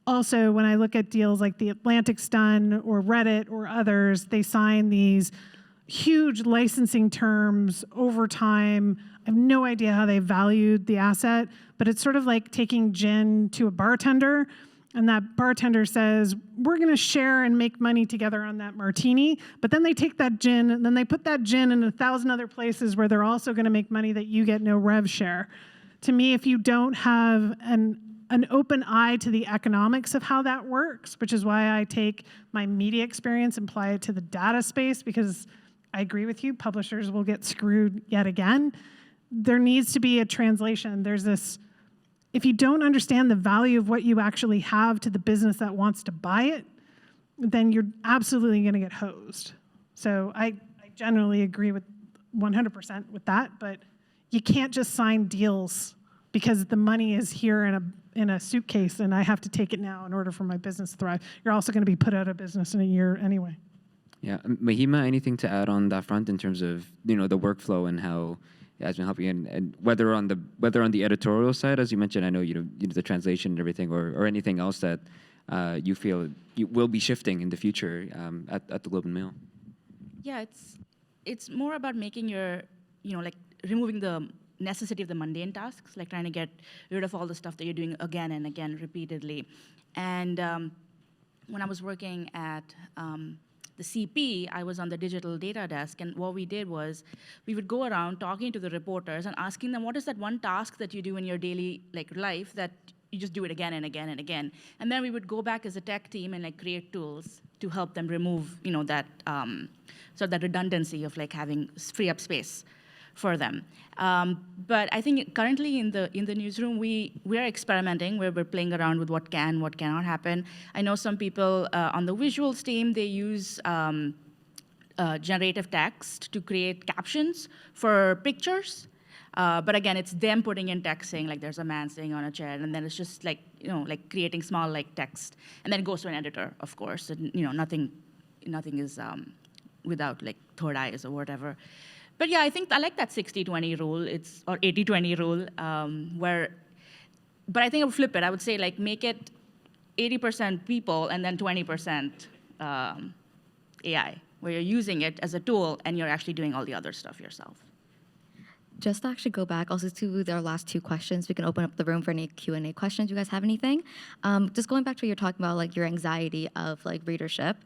[SPEAKER 2] Also, when I look at deals like the Atlantic's done or Reddit or others, they sign these huge licensing terms over time. I have no idea how they valued the asset, but it's sort of like taking gin to a bartender, and that bartender says, we're going to share and make money together on that martini, but then they take that gin and then they put that gin in 1,000 other places where they're also going to make money that you get no rev share. To me, if you don't have an open eye to the economics of how that works, which is why I take my media experience and apply it to the data space, because I agree with you, publishers will get screwed yet again. There needs to be a translation. There's this, if you don't understand the value of what you actually have to the business that wants to buy it, then you're absolutely going to get hosed. So I generally agree with 100% with that, but you can't just sign deals because the money is here in a suitcase and I have to take it now in order for my business to thrive. You're also going to be put out of business in a year anyway.
[SPEAKER 3] Yeah, Mahima, anything to add on that front in terms of the workflow and how it has been helping, and whether on the editorial side, as you mentioned, I know the translation and everything, or anything else that you feel you will be shifting in the future at the Globe and Mail.
[SPEAKER 5] Yeah, it's more about making your, like removing the necessity of the mundane tasks, like trying to get rid of all the stuff that you're doing again and again repeatedly. And when I was working at the CP, I was on the digital data desk, and what we did was we would go around talking to the reporters and asking them, what is that one task that you do in your daily life that you just do it again and again and again? And then we would go back as a tech team and create tools to help them remove that that redundancy of having free up space for them. But I think currently in the newsroom, we are experimenting, where we're playing around with what cannot happen. I know some people on the visuals team, they use generative text to create captions for pictures. But again, it's them putting in text saying there's a man sitting on a chair, and then it's just creating small text, and then it goes to an editor, of course. And nothing is without third eyes or whatever. But yeah, I think I like that 60-20 rule, or 80-20 rule, but I think I would flip it. I would say make it 80% people and then 20% AI, where you're using it as a tool and you're actually doing all the other stuff yourself.
[SPEAKER 4] Just to actually go back also to our last two questions, we can open up the room for any Q&A questions. You guys have anything? Just going back to what you're talking about, your anxiety of readership.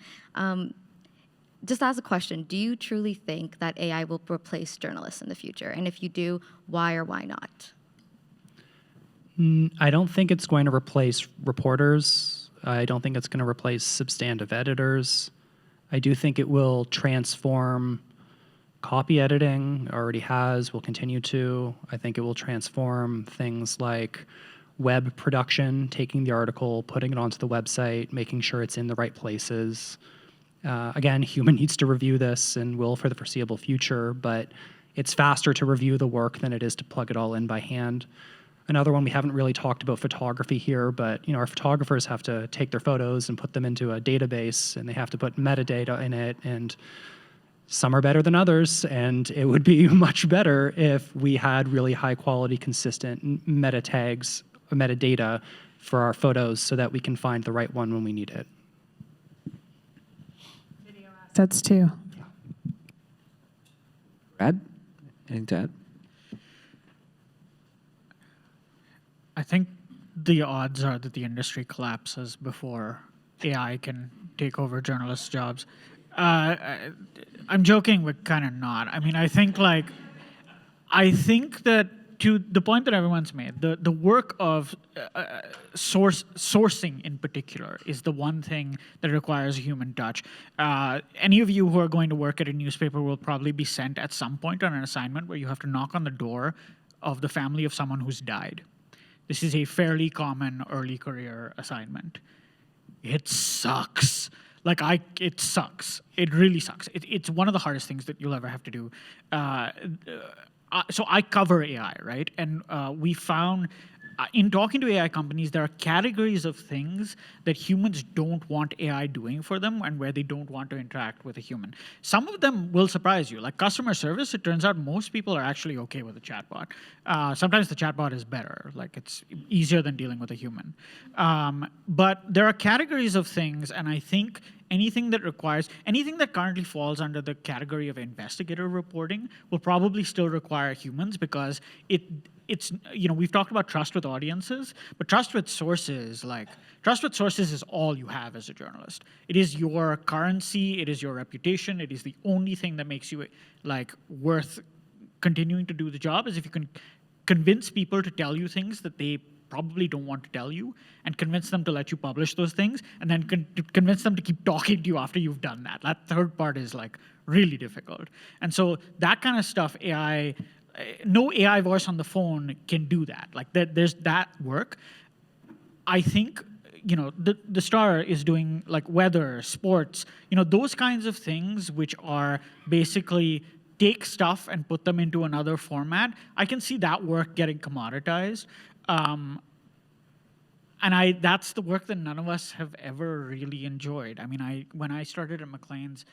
[SPEAKER 4] Just as a question, do you truly think that AI will replace journalists in the future? And if you do, why or why not?
[SPEAKER 6] I don't think it's going to replace reporters. I don't think it's going to replace substantive editors. I do think it will transform copy editing, already has, will continue to. I think it will transform things like web production, taking the article, putting it onto the website, making sure it's in the right places. Again, human needs to review this and will for the foreseeable future, but it's faster to review the work than it is to plug it all in by hand. Another one, we haven't really talked about photography here, but our photographers have to take their photos and put them into a database, and they have to put metadata in it, and some are better than others, and it would be much better if we had really high quality, consistent meta tags, metadata for our photos so that we can find the right one when we need it.
[SPEAKER 2] That's too.
[SPEAKER 3] Brad, anything to add?
[SPEAKER 1] I think the odds are that the industry collapses before AI can take over journalists' jobs. I'm joking, but kind of not. I mean, I think that to the point that everyone's made, the work of sourcing in particular is the one thing that requires a human touch. Any of you who are going to work at a newspaper will probably be sent at some point on an assignment where you have to knock on the door of the family of someone who's died. This is a fairly common early career assignment. It sucks. It sucks. It really sucks. It's one of the hardest things that you'll ever have to do. So I cover AI, right? And we found in talking to AI companies, there are categories of things that humans don't want AI doing for them and where they don't want to interact with a human. Some of them will surprise you. Like customer service, it turns out most people are actually okay with a chatbot. Sometimes the chatbot is better. Like it's easier than dealing with a human. But there are categories of things, and I think anything that currently falls under the category of investigative reporting will probably still require humans because it's we've talked about trust with audiences, but trust with sources is all you have as a journalist. It is your currency, it is your reputation, it is the only thing that makes you like worth continuing to do the job, is if you can convince people to tell you things that they probably don't want to tell you, and convince them to let you publish those things, and then convince them to keep talking to you after you've done that. That third part is like really difficult. And so that kind of stuff, no AI voice on the phone can do that. Like there's that work. I think the Star is doing like weather, sports, those kinds of things which are basically take stuff and put them into another format. I can see that work getting commoditized. And that's the work that none of us have ever really enjoyed. I mean, when I started at Maclean's,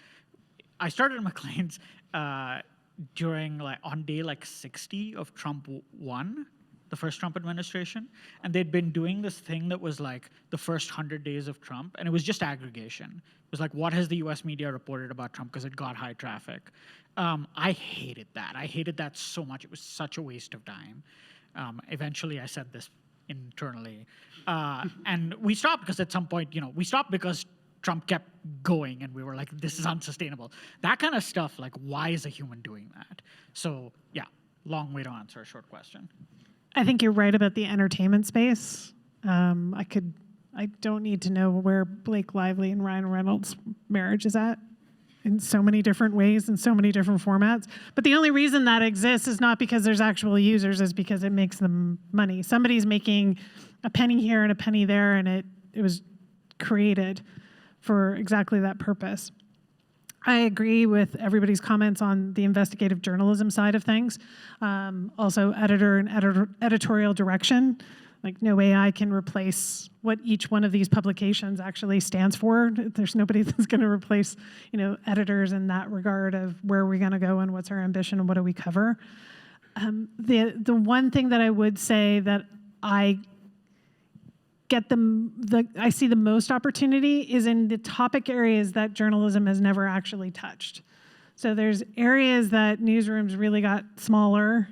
[SPEAKER 1] during on day 60 of Trump won, the first Trump administration, and they'd been doing this thing that was like the first 100 days of Trump, and it was just aggregation. It was like, what has the US media reported about Trump because it got high traffic. I hated that. I hated that so much. It was such a waste of time. Eventually, I said this internally. And we stopped because at some point, we stopped because Trump kept going and we were like, this is unsustainable. That kind of stuff, like, why is a human doing that? So, yeah, long way to answer a short question.
[SPEAKER 2] I think you're right about the entertainment space. I don't need to know where Blake Lively and Ryan Reynolds' marriage is at in so many different ways, in so many different formats. But the only reason that exists is not because there's actual users, is because it makes them money. Somebody's making a penny here and a penny there, and it was created for exactly that purpose. I agree with everybody's comments on the investigative journalism side of things. Also, editor and editorial direction. Like, no AI can replace what each one of these publications actually stands for. There's nobody that's going to replace, editors in that regard of where we're going to go and what's our ambition and what do we cover. The one thing that I would say that I see the most opportunity is in the topic areas that journalism has never actually touched. So there's areas that newsrooms really got smaller,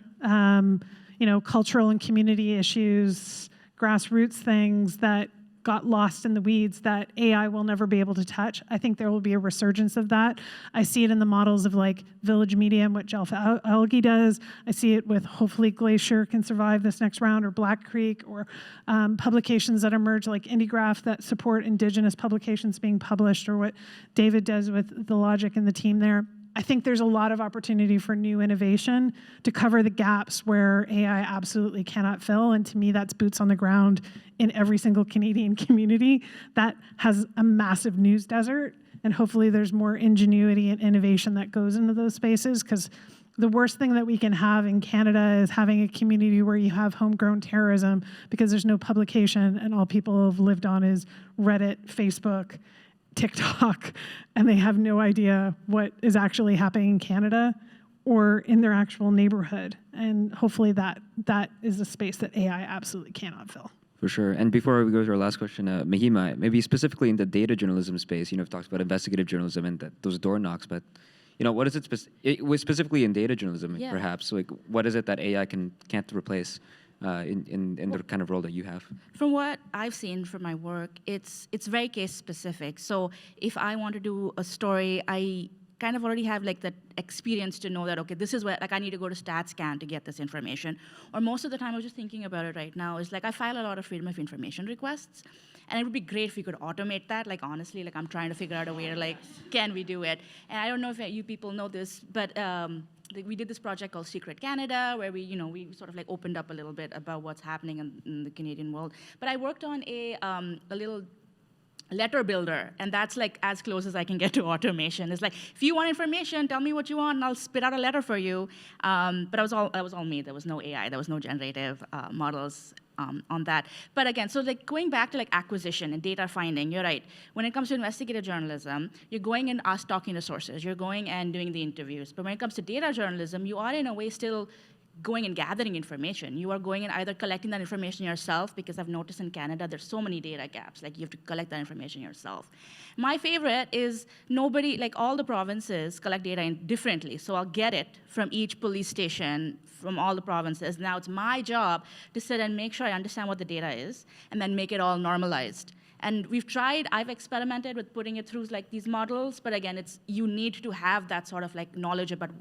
[SPEAKER 2] cultural and community issues, grassroots things that got lost in the weeds that AI will never be able to touch. I think there will be a resurgence of that. I see it in the models of like Village Media and what Jelf Algae does. I see it with hopefully Glacier can survive this next round, or Black Creek, or publications that emerge like IndieGraph that support Indigenous publications being published, or what David does with The Logic and the team there. I think there's a lot of opportunity for new innovation to cover the gaps where AI absolutely cannot fill. And to me, that's boots on the ground in every single Canadian community that has a massive news desert. And hopefully there's more ingenuity and innovation that goes into those spaces, because the worst thing that we can have in Canada is having a community where you have homegrown terrorism because there's no publication and all people have lived on is Reddit, Facebook, TikTok, and they have no idea what is actually happening in Canada or in their actual neighborhood. And hopefully that is a space that AI absolutely cannot fill.
[SPEAKER 3] For sure. And before we go to our last question, Mahima, maybe specifically in the data journalism space, we've talked about investigative journalism and those door knocks, but what is it was specifically in data journalism, perhaps? Like, what is it that AI can't replace in the kind of role that you have?
[SPEAKER 5] From what I've seen from my work, it's very case specific. So if I want to do a story, I kind of already have like that experience to know that, okay, this is where I need to go to StatScan to get this information. Or most of the time, I was just thinking about it right now, is like I file a lot of freedom of information requests, and it would be great if we could automate that. Like, honestly, like I'm trying to figure out a way to like, can we do it? And I don't know if you people know this, but we did this project called Secret Canada, where we sort of like opened up a little bit about what's happening in the Canadian world. But I worked on a little letter builder, and that's like as close as I can get to automation. It's like, if you want information, tell me what you want, and I'll spit out a letter for you. But that was all me. There was no AI. There was no generative models. on that. But again, so like going back to like acquisition and data finding, you're right. When it comes to investigative journalism, you're going and talking to sources. You're going and doing the interviews. But when it comes to data journalism, you are in a way still going and gathering information. You are going and either collecting that information yourself, because I've noticed in Canada there's so many data gaps, like you have to collect that information yourself. My favorite is like all the provinces collect data differently, so I'll get it from each police station, from all the provinces. Now it's my job to sit and make sure I understand what the data is, and then make it all normalized. And I've experimented with putting it through like these models, but again, you need to have that sort of like knowledge about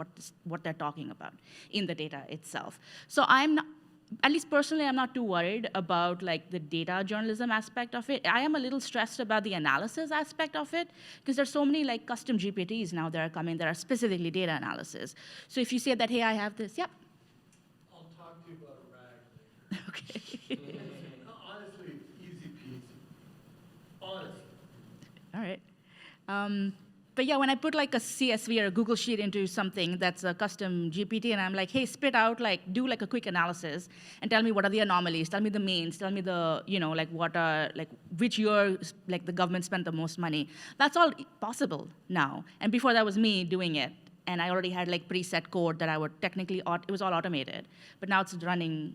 [SPEAKER 5] what they're talking about in the data itself. So at least personally, I'm not too worried about like the data journalism aspect of it. I am a little stressed about the analysis aspect of it, because there's so many like custom GPTs now that are coming that are specifically data analysis. So if you say that, hey, I have this, yep.
[SPEAKER 7] I'll talk to you about a rag later.
[SPEAKER 5] Okay.
[SPEAKER 7] Honestly, easy peasy. Honestly.
[SPEAKER 5] All right. But yeah, when I put like a CSV or a Google Sheet into something that's a custom GPT, and I'm like, hey, spit out, like, do like a quick analysis and tell me what are the anomalies, tell me the means, tell me the, like what are, like which year, like the government spent the most money. That's all possible now. And before that was me doing it. And I already had like preset code that I would technically, it was all automated. But now it's running.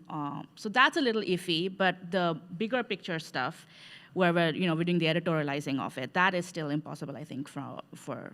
[SPEAKER 5] So that's a little iffy, but the bigger picture stuff, where we're doing the editorializing of it, that is still impossible, I think, for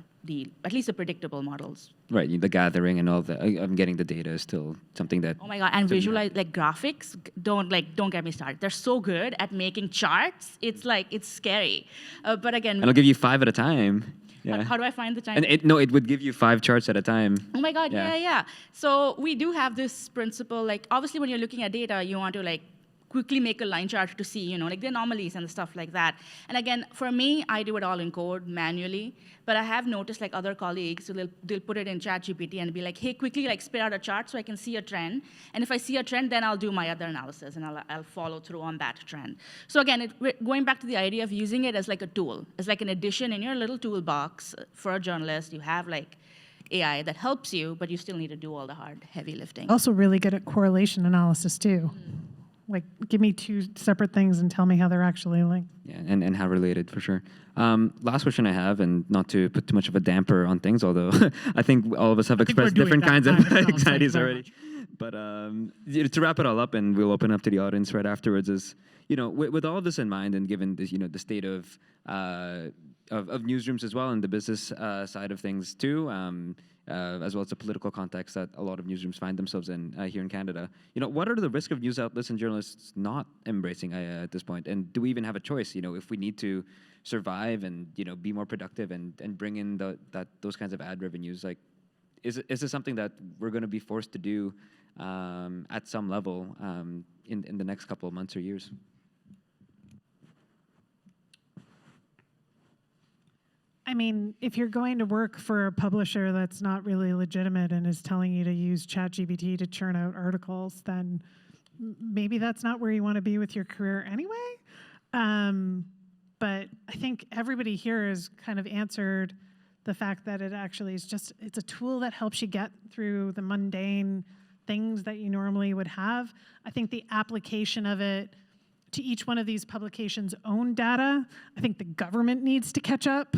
[SPEAKER 5] at least the predictable models.
[SPEAKER 3] Right, the gathering and all the getting the data is still something that.
[SPEAKER 5] Oh my God, and visualize like graphics, don't get me started. They're so good at making charts. It's scary. But again,
[SPEAKER 3] And I'll give you 5 at a time. Yeah.
[SPEAKER 5] How do I find the time?
[SPEAKER 3] And it would give you 5 charts at a time.
[SPEAKER 5] Oh my God, yeah. So we do have this principle, like obviously when you're looking at data, you want to like quickly make a line chart to see, like the anomalies and stuff like that. And again, for me, I do it all in code manually, but I have noticed like other colleagues, so they'll put it in ChatGPT and be like, hey, quickly like spit out a chart so I can see a trend. And if I see a trend, then I'll do my other analysis and I'll follow through on that trend. So again, going back to the idea of using it as like a tool, as like an addition in your little toolbox for a journalist, you have like AI that helps you, but you still need to do all the hard, heavy lifting.
[SPEAKER 2] Also really good at correlation analysis too. Like, give me 2 separate things and tell me how they're actually linked.
[SPEAKER 3] Yeah, and how related, for sure. Last question I have, and not to put too much of a damper on things, although I think all of us have expressed different kinds of anxieties already. But to wrap it all up, and we'll open up to the audience right afterwards, is, with all of this in mind, and given this, the state of newsrooms as well, and the business side of things too, as well as the political context that a lot of newsrooms find themselves in here in Canada. What are the risks of news outlets and journalists not embracing AI at this point? And do we even have a choice? If we need to survive and be more productive and bring in those kinds of ad revenues, like, is this something that we're going to be forced to do at some level in the next couple of months or years?
[SPEAKER 2] I mean, if you're going to work for a publisher that's not really legitimate and is telling you to use ChatGPT to churn out articles, then maybe that's not where you want to be with your career anyway. But I think everybody here has kind of answered the fact that it actually is it's a tool that helps you get through the mundane things that you normally would have. I think the application of it to each one of these publications' own data, I think the government needs to catch up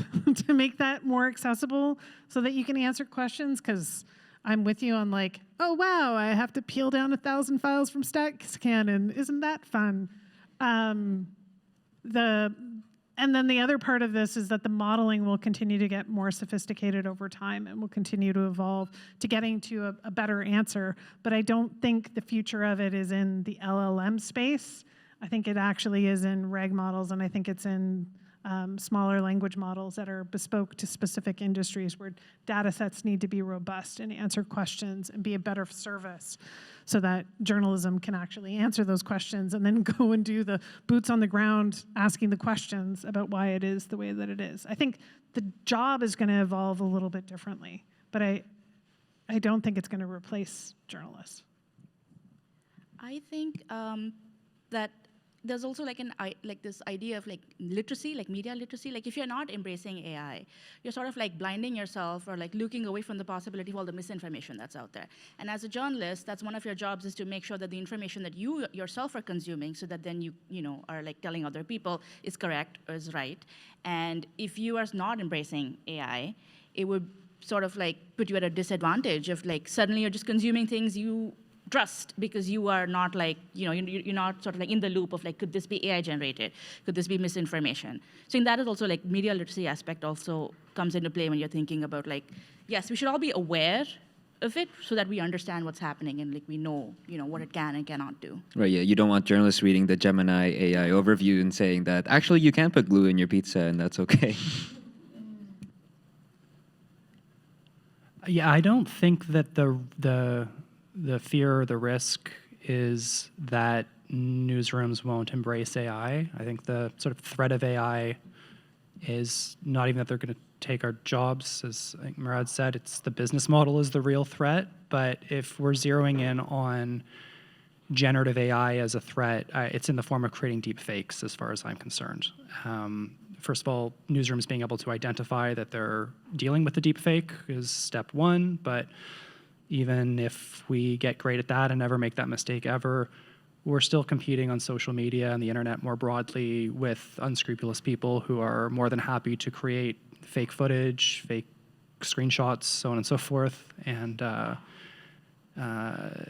[SPEAKER 2] to make that more accessible so that you can answer questions, because I'm with you on like, oh wow, I have to peel down 1,000 files from StackScan, and isn't that fun? And then the other part of this is that the modeling will continue to get more sophisticated over time and will continue to evolve to getting to a better answer. But I don't think the future of it is in the LLM space. I think it actually is in reg models, and I think it's in smaller language models that are bespoke to specific industries where data sets need to be robust and answer questions and be a better service so that journalism can actually answer those questions and then go and do the boots on the ground asking the questions about why it is the way that it is. I think the job is going to evolve a little bit differently, but I don't think it's going to replace journalists.
[SPEAKER 5] I think that there's also like like this idea of like literacy, like media literacy. Like if you're not embracing AI, you're sort of like blinding yourself or like looking away from the possibility of all the misinformation that's out there. And as a journalist, that's one of your jobs, is to make sure that the information that you yourself are consuming, so that then you know are like telling other people is correct or is right. And if you are not embracing AI, it would sort of like put you at a disadvantage of like suddenly you're just consuming things you trust, because you are not like, you're not sort of like in the loop of like, could this be AI generated? Could this be misinformation? So in that is also like media literacy aspect also comes into play when you're thinking about like, yes, we should all be aware of it so that we understand what's happening and like we know, what it can and cannot do.
[SPEAKER 3] Right, yeah. You don't want journalists reading the Gemini AI overview and saying that actually you can put glue in your pizza and that's okay.
[SPEAKER 6] Yeah, I don't think that the fear or the risk is that newsrooms won't embrace AI. I think the sort of threat of AI is not even that they're going to take our jobs, as I think Murad said. It's the business model is the real threat. But if we're zeroing in on generative AI as a threat, it's in the form of creating deep fakes, as far as I'm concerned. First of all, newsrooms being able to identify that they're dealing with the deep fake is step one, but even if we get great at that and never make that mistake ever, we're still competing on social media and the internet more broadly with unscrupulous people who are more than happy to create fake footage, fake screenshots, so on and so forth. And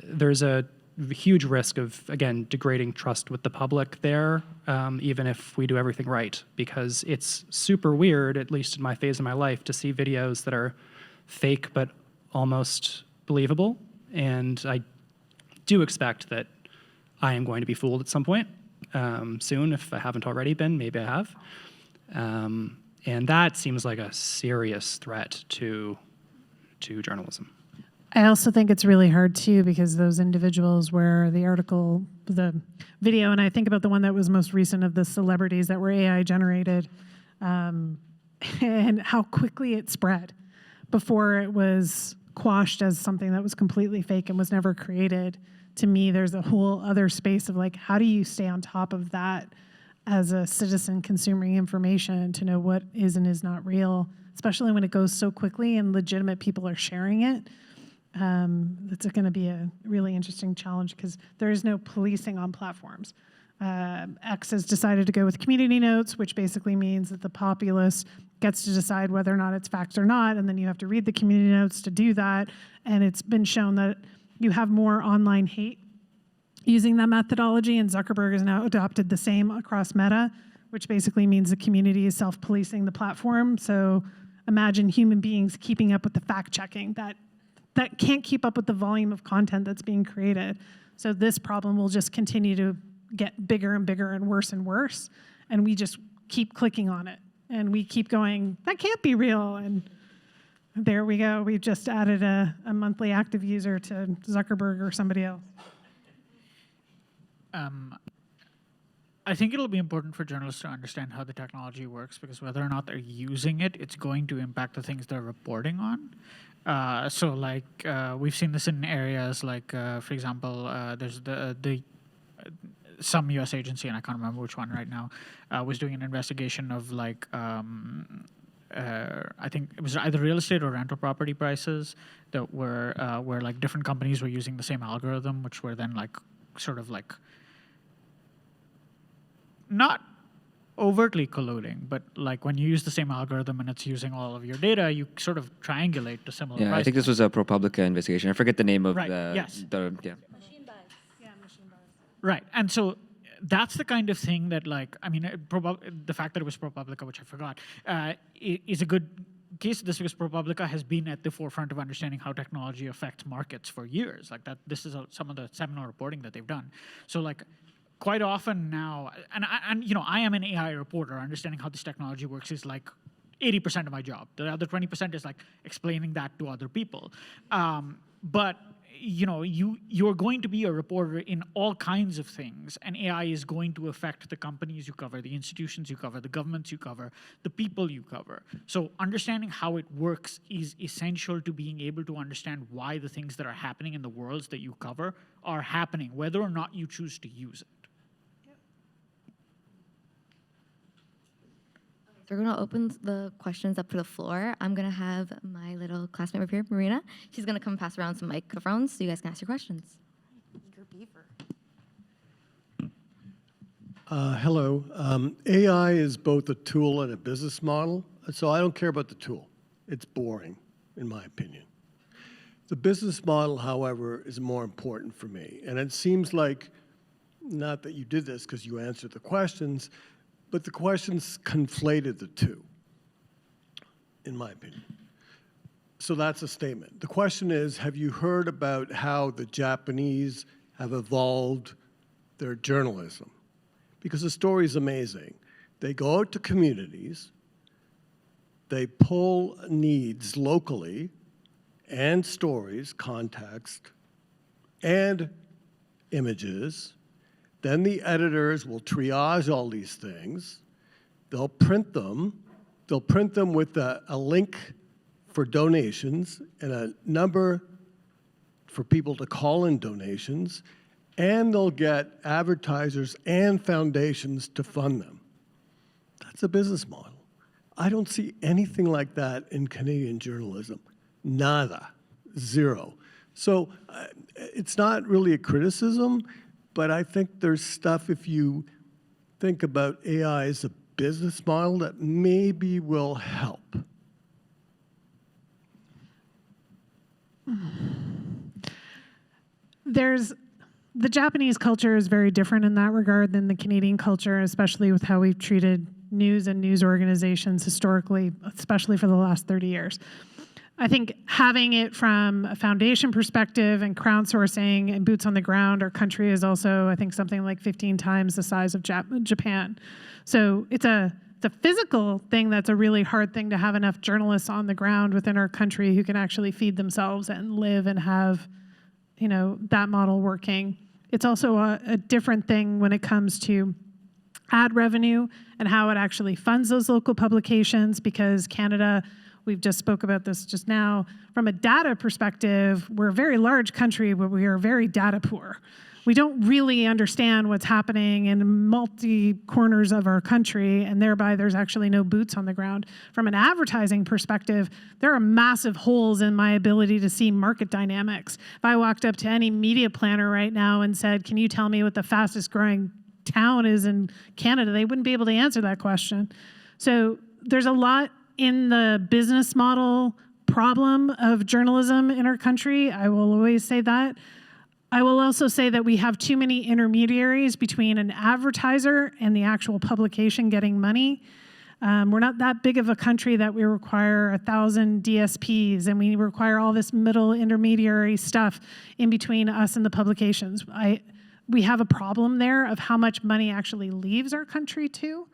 [SPEAKER 6] there's a huge risk of, again, degrading trust with the public there, even if we do everything right, because it's super weird, at least in my phase of my life, to see videos that are fake but almost believable. And I do expect that I am going to be fooled at some point soon, if I haven't already been. Maybe I have. And that seems like a serious threat to journalism.
[SPEAKER 2] I also think it's really hard too, because those individuals where the article, the video, and I think about the one that was most recent of the celebrities that were AI generated, and how quickly it spread before it was quashed as something that was completely fake and was never created. To me, there's a whole other space of like, how do you stay on top of that as a citizen consuming information to know what is and is not real, especially when it goes so quickly and legitimate people are sharing it. That's going to be a really interesting challenge because there is no policing on platforms. X has decided to go with community notes, which basically means that the populace gets to decide whether or not it's fact or not, and then you have to read the community notes to do that. And it's been shown that you have more online hate using that methodology, and Zuckerberg has now adopted the same across Meta, which basically means the community is self-policing the platform. So imagine human beings keeping up with the fact-checking that can't keep up with the volume of content that's being created. So this problem will just continue to get bigger and bigger and worse, and we just keep clicking on it. And we keep going, that can't be real, and there we go. We've just added a monthly active user to Zuckerberg or somebody else.
[SPEAKER 1] I think it'll be important for journalists to understand how the technology works, because whether or not they're using it, it's going to impact the things they're reporting on. So like we've seen this in areas like, for example, there's the some U.S. agency, and I can't remember which one right now, was doing an investigation of like, I think it was either real estate or rental property prices that were where like different companies were using the same algorithm, which were then like sort of like not overtly colluding, but like when you use the same algorithm and it's using all of your data, you sort of triangulate to similar prices.
[SPEAKER 3] I think this was a ProPublica investigation. I forget the name of
[SPEAKER 1] Right,
[SPEAKER 3] the,
[SPEAKER 1] yes.
[SPEAKER 3] yeah.
[SPEAKER 1] Right, and so that's the kind of thing that, like, I mean, the fact that it was ProPublica, which I forgot, is a good case of this, because ProPublica has been at the forefront of understanding how technology affects markets for years. Like that, this is some of the seminal reporting that they've done. So like, quite often now, and you know, I am an AI reporter. Understanding how this technology works is like 80% of my job. The other 20% is like explaining that to other people. But you know, you're going to be a reporter in all kinds of things, and AI is going to affect the companies you cover, the institutions you cover, the governments you cover, the people you cover. So understanding how it works is essential to being able to understand why the things that are happening in the worlds that you cover are happening, whether or not you choose to use it.
[SPEAKER 4] So we're going to open the questions up to the floor. I'm going to have my little classmate over here, Marina. She's going to come pass around some microphones so you guys can ask your questions.
[SPEAKER 8] Eager beaver.
[SPEAKER 9] Hello. AI is both a tool and a business model, so I don't care about the tool. It's boring, in my opinion. The business model, however, is more important for me. And it seems like, not that you did this because you answered the questions, but the questions conflated the two, in my opinion. So that's a statement. The question is, have you heard about how the Japanese have evolved their journalism? Because the story is amazing. They go out to communities, they pull needs locally, and stories, context, and images. Then the editors will triage all these things. They'll print them. They'll print them with a link for donations and a number for people to call in donations. And they'll get advertisers and foundations to fund them. That's a business model. I don't see anything like that in Canadian journalism. Nada. Zero. So it's not really a criticism, but I think there's stuff, if you think about AI as a business model, that maybe will help.
[SPEAKER 2] The Japanese culture is very different in that regard than the Canadian culture, especially with how we've treated news and news organizations historically, especially for the last 30 years. I think having it from a foundation perspective and crowdsourcing and boots on the ground, our country is also, I think, something like 15 times the size of Japan. So it's a physical thing that's a really hard thing to have enough journalists on the ground within our country who can actually feed themselves and live and have, that model working. It's also a different thing when it comes to ad revenue and how it actually funds those local publications, because Canada, we've just spoke about this just now, from a data perspective, we're a very large country, but we are very data poor. We don't really understand what's happening in multi-corners of our country, and thereby there's actually no boots on the ground. From an advertising perspective, there are massive holes in my ability to see market dynamics. If I walked up to any media planner right now and said, can you tell me what the fastest growing town is in Canada, they wouldn't be able to answer that question. So there's a lot in the business model problem of journalism in our country. I will always say that. I will also say that we have too many intermediaries between an advertiser and the actual publication getting money. We're not that big of a country that we require 1,000 DSPs and we require all this middle intermediary stuff in between us and the publications. We have a problem there of how much money actually leaves our country too.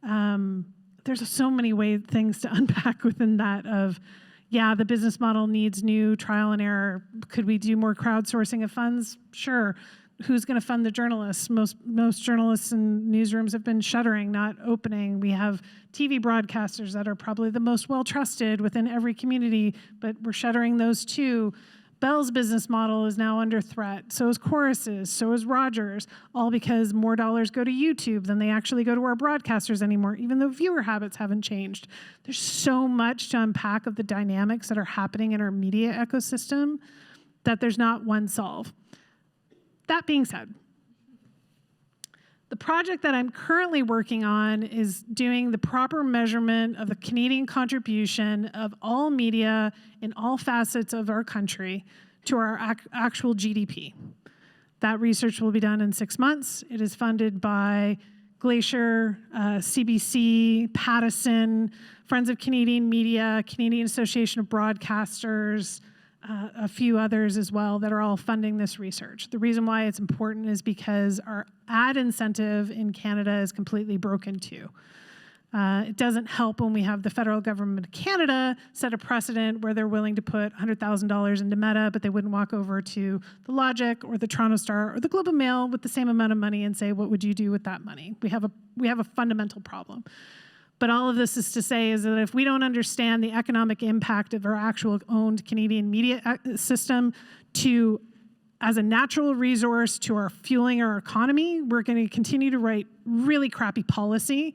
[SPEAKER 2] There's so many things to unpack within that of, yeah, the business model needs new trial and error. Could we do more crowdsourcing of funds? Sure. Who's going to fund the journalists? Most journalists and newsrooms have been shuttering, not opening. We have TV broadcasters that are probably the most well-trusted within every community, but we're shuttering those too. Bell's business model is now under threat. So is Chorus's, so is Rogers, all because more dollars go to YouTube than they actually go to our broadcasters anymore, even though viewer habits haven't changed. There's so much to unpack of the dynamics that are happening in our media ecosystem that there's not one solve. That being said, the project that I'm currently working on is doing the proper measurement of the Canadian contribution of all media in all facets of our country to our actual GDP. That research will be done in 6 months. It is funded by Glacier, CBC, Pattison, Friends of Canadian Media, Canadian Association of Broadcasters, a few others as well that are all funding this research. The reason why it's important is because our ad incentive in Canada is completely broken too. It doesn't help when we have the federal government of Canada set a precedent where they're willing to put $100,000 into Meta, but they wouldn't walk over to the Logic or the Toronto Star or the Globe and Mail with the same amount of money and say, what would you do with that money? We have a fundamental problem. But all of this is to say is that if we don't understand the economic impact of our actual owned Canadian media system as a natural resource to our fueling our economy, we're going to continue to write really crappy policy,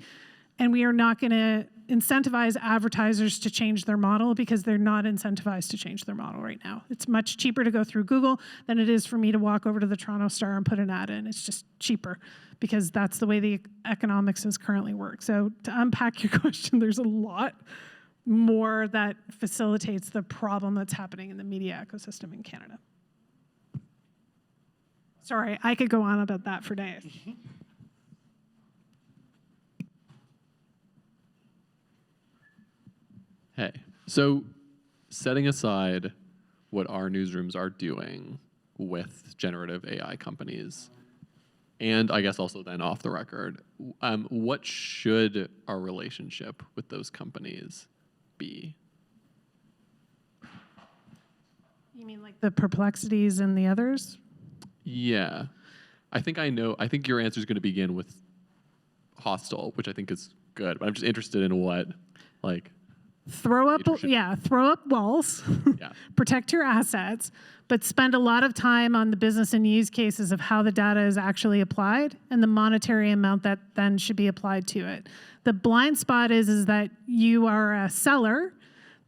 [SPEAKER 2] and we are not going to incentivize advertisers to change their model because they're not incentivized to change their model right now. It's much cheaper to go through Google than it is for me to walk over to the Toronto Star and put an ad in. It's just cheaper because that's the way the economics is currently work. So to unpack your question, there's a lot more that facilitates the problem that's happening in the media ecosystem in Canada. Sorry, I could go on about that for days.
[SPEAKER 8] Hey, so setting aside what our newsrooms are doing with generative AI companies, and I guess also then off the record, what should our relationship with those companies be?
[SPEAKER 2] You mean like the Perplexities and the others?
[SPEAKER 8] Yeah. I think I know. I think your answer is going to begin with hostile, which I think is good. But I'm just interested in what, like,
[SPEAKER 2] Throw up walls,
[SPEAKER 8] yeah.
[SPEAKER 2] protect your assets, but spend a lot of time on the business and use cases of how the data is actually applied and the monetary amount that then should be applied to it. The blind spot is that you are a seller,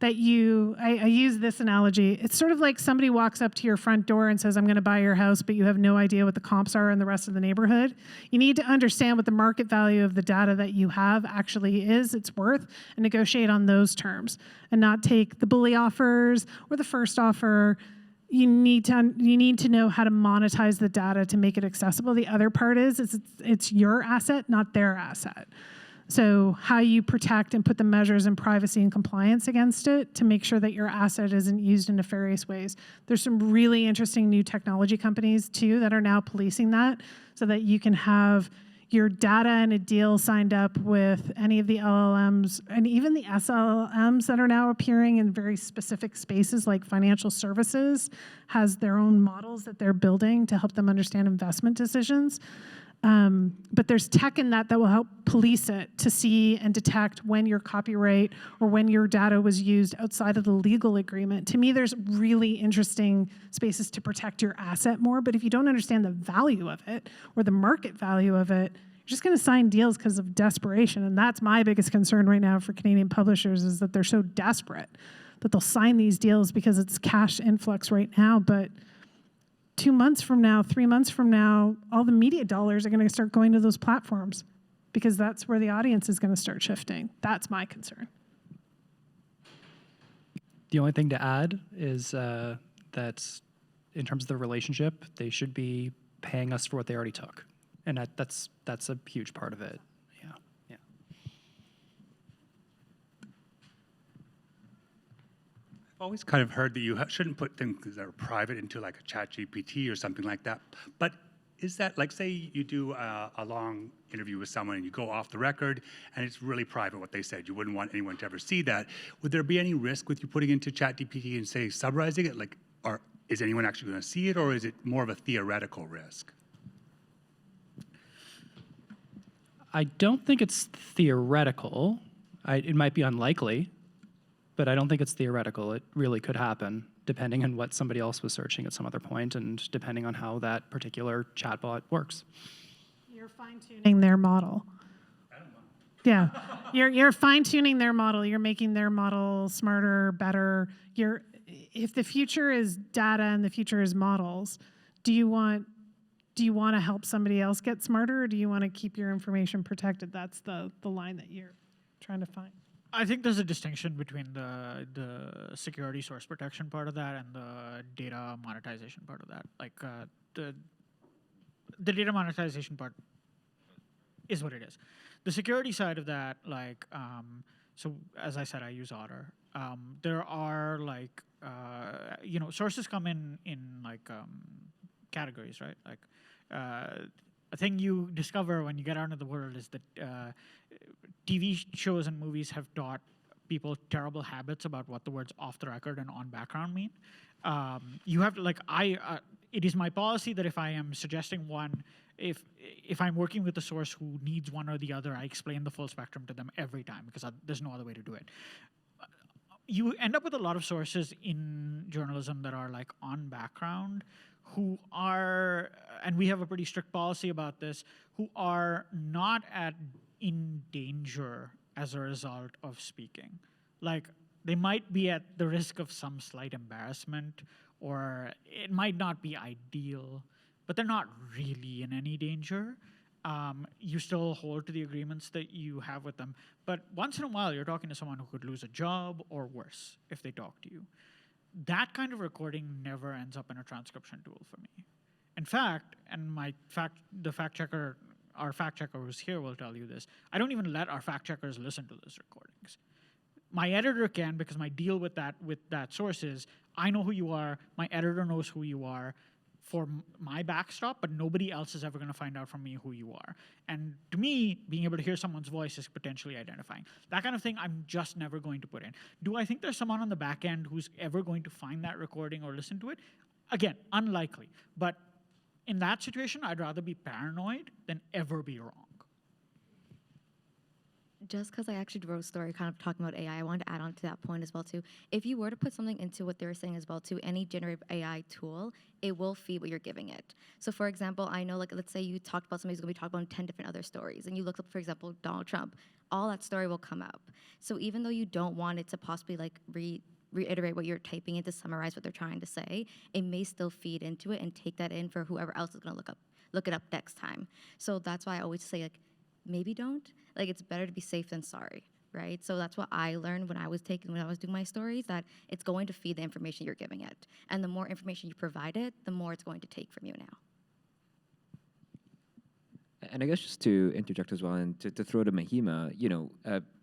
[SPEAKER 2] that I use this analogy. It's sort of like somebody walks up to your front door and says, I'm going to buy your house, but you have no idea what the comps are in the rest of the neighborhood. You need to understand what the market value of the data that you have actually is, its worth, and negotiate on those terms and not take the bully offers or the first offer. You need to know how to monetize the data to make it accessible. The other part is it's your asset, not their asset. So how you protect and put the measures in privacy and compliance against it to make sure that your asset isn't used in nefarious ways. There's some really interesting new technology companies too that are now policing that so that you can have your data and a deal signed up with any of the LLMs and even the SLMs that are now appearing in very specific spaces like financial services has their own models that they're building to help them understand investment decisions. But there's tech in that will help police it to see and detect when your copyright or when your data was used outside of the legal agreement. To me, there's really interesting spaces to protect your asset more. But if you don't understand the value of it or the market value of it, you're just going to sign deals because of desperation. And that's my biggest concern right now for Canadian publishers is that they're so desperate that they'll sign these deals because it's cash influx right now. But 2 months from now, 3 months from now, all the media dollars are going to start going to those platforms because that's where the audience is going to start shifting. That's my concern.
[SPEAKER 6] The only thing to add is that in terms of the relationship, they should be paying us for what they already took. And that's a huge part of it. Yeah. Yeah.
[SPEAKER 10] I've always kind of heard that you shouldn't put things that are private into like a chat GPT or something like that. But is that, like, say you do a long interview with someone and you go off the record and it's really private what they said, you wouldn't want anyone to ever see that. Would there be any risk with you putting into chat GPT and, say, summarizing it? Like, or is anyone actually going to see it, or is it more of a theoretical risk?
[SPEAKER 6] I don't think it's theoretical. It might be unlikely, but I don't think it's theoretical. It really could happen, depending on what somebody else was searching at some other point and depending on how that particular chatbot works.
[SPEAKER 2] You're fine-tuning their model. Yeah, you're fine-tuning their model. You're making their model smarter, better. If the future is data and the future is models, do you want to help somebody else get smarter, or do you want to keep your information protected? That's the line that you're trying to find.
[SPEAKER 1] I think there's a distinction between the security source protection part of that and the data monetization part of that. Like the data monetization part is what it is. The security side of that, like, so as I said, I use Otter. There are like, sources come in like categories, right? Like a thing you discover when you get out into the world is that TV shows and movies have taught people terrible habits about what the words off the record and on background mean. You have to, like, it is my policy that if I am suggesting one, if I'm working with a source who needs one or the other, I explain the full spectrum to them every time because there's no other way to do it. You end up with a lot of sources in journalism that are like on background who are, and we have a pretty strict policy about this, who are not in danger as a result of speaking. Like, they might be at the risk of some slight embarrassment, or it might not be ideal, but they're not really in any danger. You still hold to the agreements that you have with them. But once in a while, you're talking to someone who could lose a job or worse if they talk to you. That kind of recording never ends up in a transcription tool for me. In fact, and the fact checker, our fact checker who's here will tell you this, I don't even let our fact checkers listen to those recordings. My editor can, because my deal with that source is, I know who you are, my editor knows who you are for my backstop, but nobody else is ever going to find out from me who you are. And to me, being able to hear someone's voice is potentially identifying. That kind of thing I'm just never going to put in. Do I think there's someone on the back end who's ever going to find that recording or listen to it? Again, unlikely. But in that situation, I'd rather be paranoid than ever be wrong.
[SPEAKER 4] Just because I actually wrote a story kind of talking about AI, I wanted to add on to that point as well too. If you were to put something into what they were saying as well too, any generative AI tool, it will feed what you're giving it. So for example, I know, like, let's say you talked about somebody's going to be talking about 10 different other stories, and you look up, for example, Donald Trump, all that story will come up. So even though you don't want it to possibly like reiterate what you're typing in to summarize what they're trying to say, it may still feed into it and take that in for whoever else is going to look it up next time. So that's why I always say, like, maybe don't. Like, it's better to be safe than sorry, right? So that's what I learned when I was doing my stories, that it's going to feed the information you're giving it. And the more information you provide it, the more it's going to take from you now.
[SPEAKER 3] And I guess just to interject as well, and to throw to Mahima,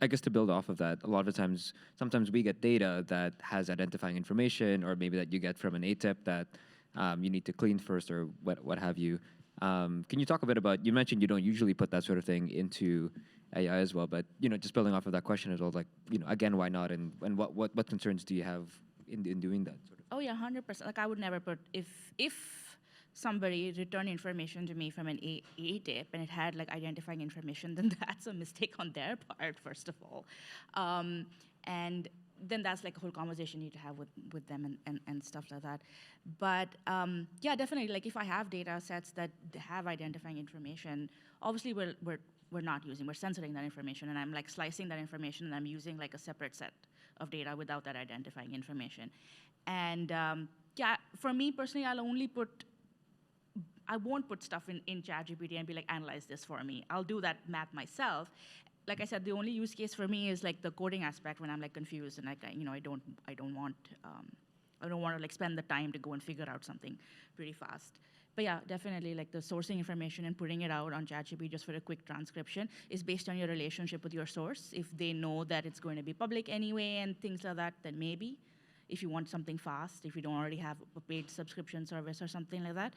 [SPEAKER 3] I guess to build off of that, a lot of the times, sometimes we get data that has identifying information, or maybe that you get from an ATIP that you need to clean first, or what have you. Can you talk a bit about, you mentioned you don't usually put that sort of thing into AI as well, but just building off of that question as well, like, again, why not, and what concerns do you have in doing that sort of?
[SPEAKER 5] Oh yeah, 100%. Like, I would never put, if somebody returned information to me from an ATIP and it had like identifying information, then that's a mistake on their part, first of all. And then that's like a whole conversation you need to have with them and stuff like that. But yeah, definitely, like, if I have data sets that have identifying information, obviously we're not using, we're censoring that information, and I'm like slicing that information, and I'm using like a separate set of data without that identifying information. And yeah, for me personally, I won't put stuff in ChatGPT and be like, analyze this for me. I'll do that math myself. Like I said, the only use case for me is like the coding aspect, when I'm like confused and like, I don't want to like spend the time to go and figure out something pretty fast. But yeah, definitely, like, the sourcing information and putting it out on ChatGPT just for a quick transcription is based on your relationship with your source. If they know that it's going to be public anyway and things like that, then maybe. If you want something fast, if you don't already have a paid subscription service or something like that.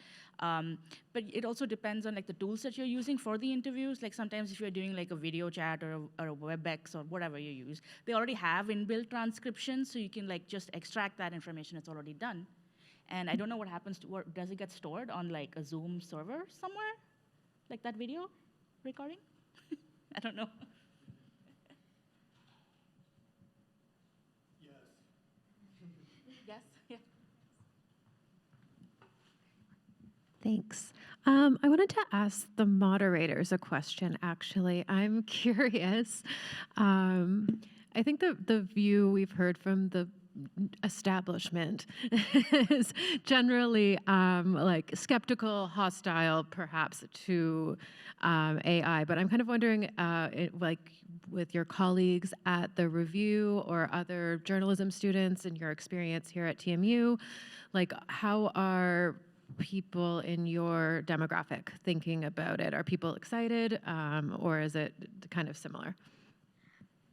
[SPEAKER 5] But it also depends on like the tools that you're using for the interviews. Like, sometimes if you're doing like a video chat or a WebEx or whatever you use, they already have inbuilt transcriptions, so you can like just extract that information that's already done. And I don't know what happens to, does it get stored on like a Zoom server somewhere? Like that video recording? I don't know. Yes, yeah.
[SPEAKER 11] Thanks. I wanted to ask the moderators a question, actually. I'm curious. I think the view we've heard from the establishment is generally like skeptical, hostile, perhaps, to AI. But I'm kind of wondering, like, with your colleagues at the Review or other journalism students and your experience here at TMU, like, how are people in your demographic thinking about it? Are people excited, or is it kind of similar?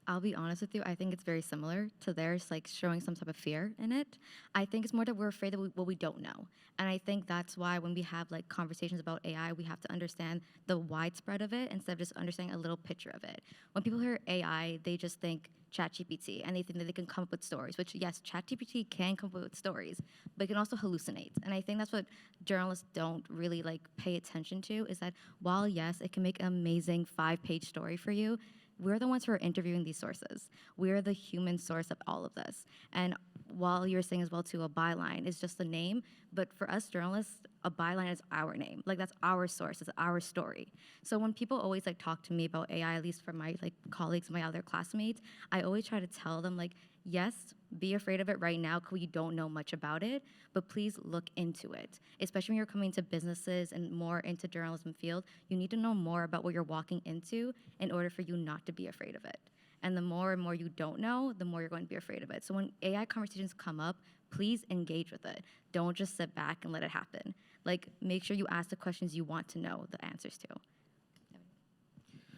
[SPEAKER 4] I'll be honest with you, I think it's very similar to theirs, like showing some type of fear in it. I think it's more that we're afraid of what we don't know. And I think that's why when we have like conversations about AI, we have to understand the widespread of it instead of just understanding a little picture of it. When people hear AI, they just think ChatGPT, and they think that they can come up with stories, which, yes, ChatGPT can come up with stories, but it can also hallucinate. And I think that's what journalists don't really like pay attention to, is that while, yes, it can make an amazing 5-page story for you, we're the ones who are interviewing these sources. We're the human source of all of this. And while you were saying as well too, a byline is just a name, but for us journalists, a byline is our name. Like that's our source, it's our story. So when people always like talk to me about AI, at least for my like colleagues, my other classmates, I always try to tell them like, yes, be afraid of it right now because you don't know much about it, but please look into it. Especially when you're coming to businesses and more into journalism field, you need to know more about what you're walking into in order for you not to be afraid of it. And the more and more you don't know, the more you're going to be afraid of it. So when AI conversations come up, please engage with it. Don't just sit back and let it happen. Like, make sure you ask the questions you want to know the answers to.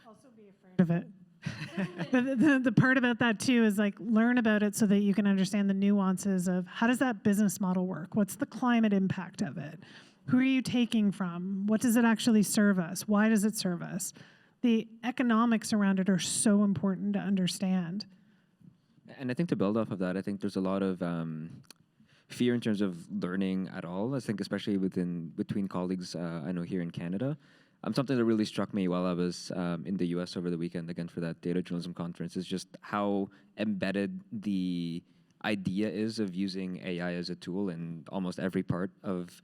[SPEAKER 2] Also be afraid of it. The part about that too is like learn about it so that you can understand the nuances of how does that business model work? What's the climate impact of it? Who are you taking from? What does it actually serve us? Why does it serve us? The economics around it are so important to understand.
[SPEAKER 3] And I think to build off of that, I think there's a lot of fear in terms of learning at all. I think especially between colleagues I know here in Canada. Something that really struck me while I was in the US over the weekend, again, for that data journalism conference, is just how embedded the idea is of using AI as a tool in almost every part of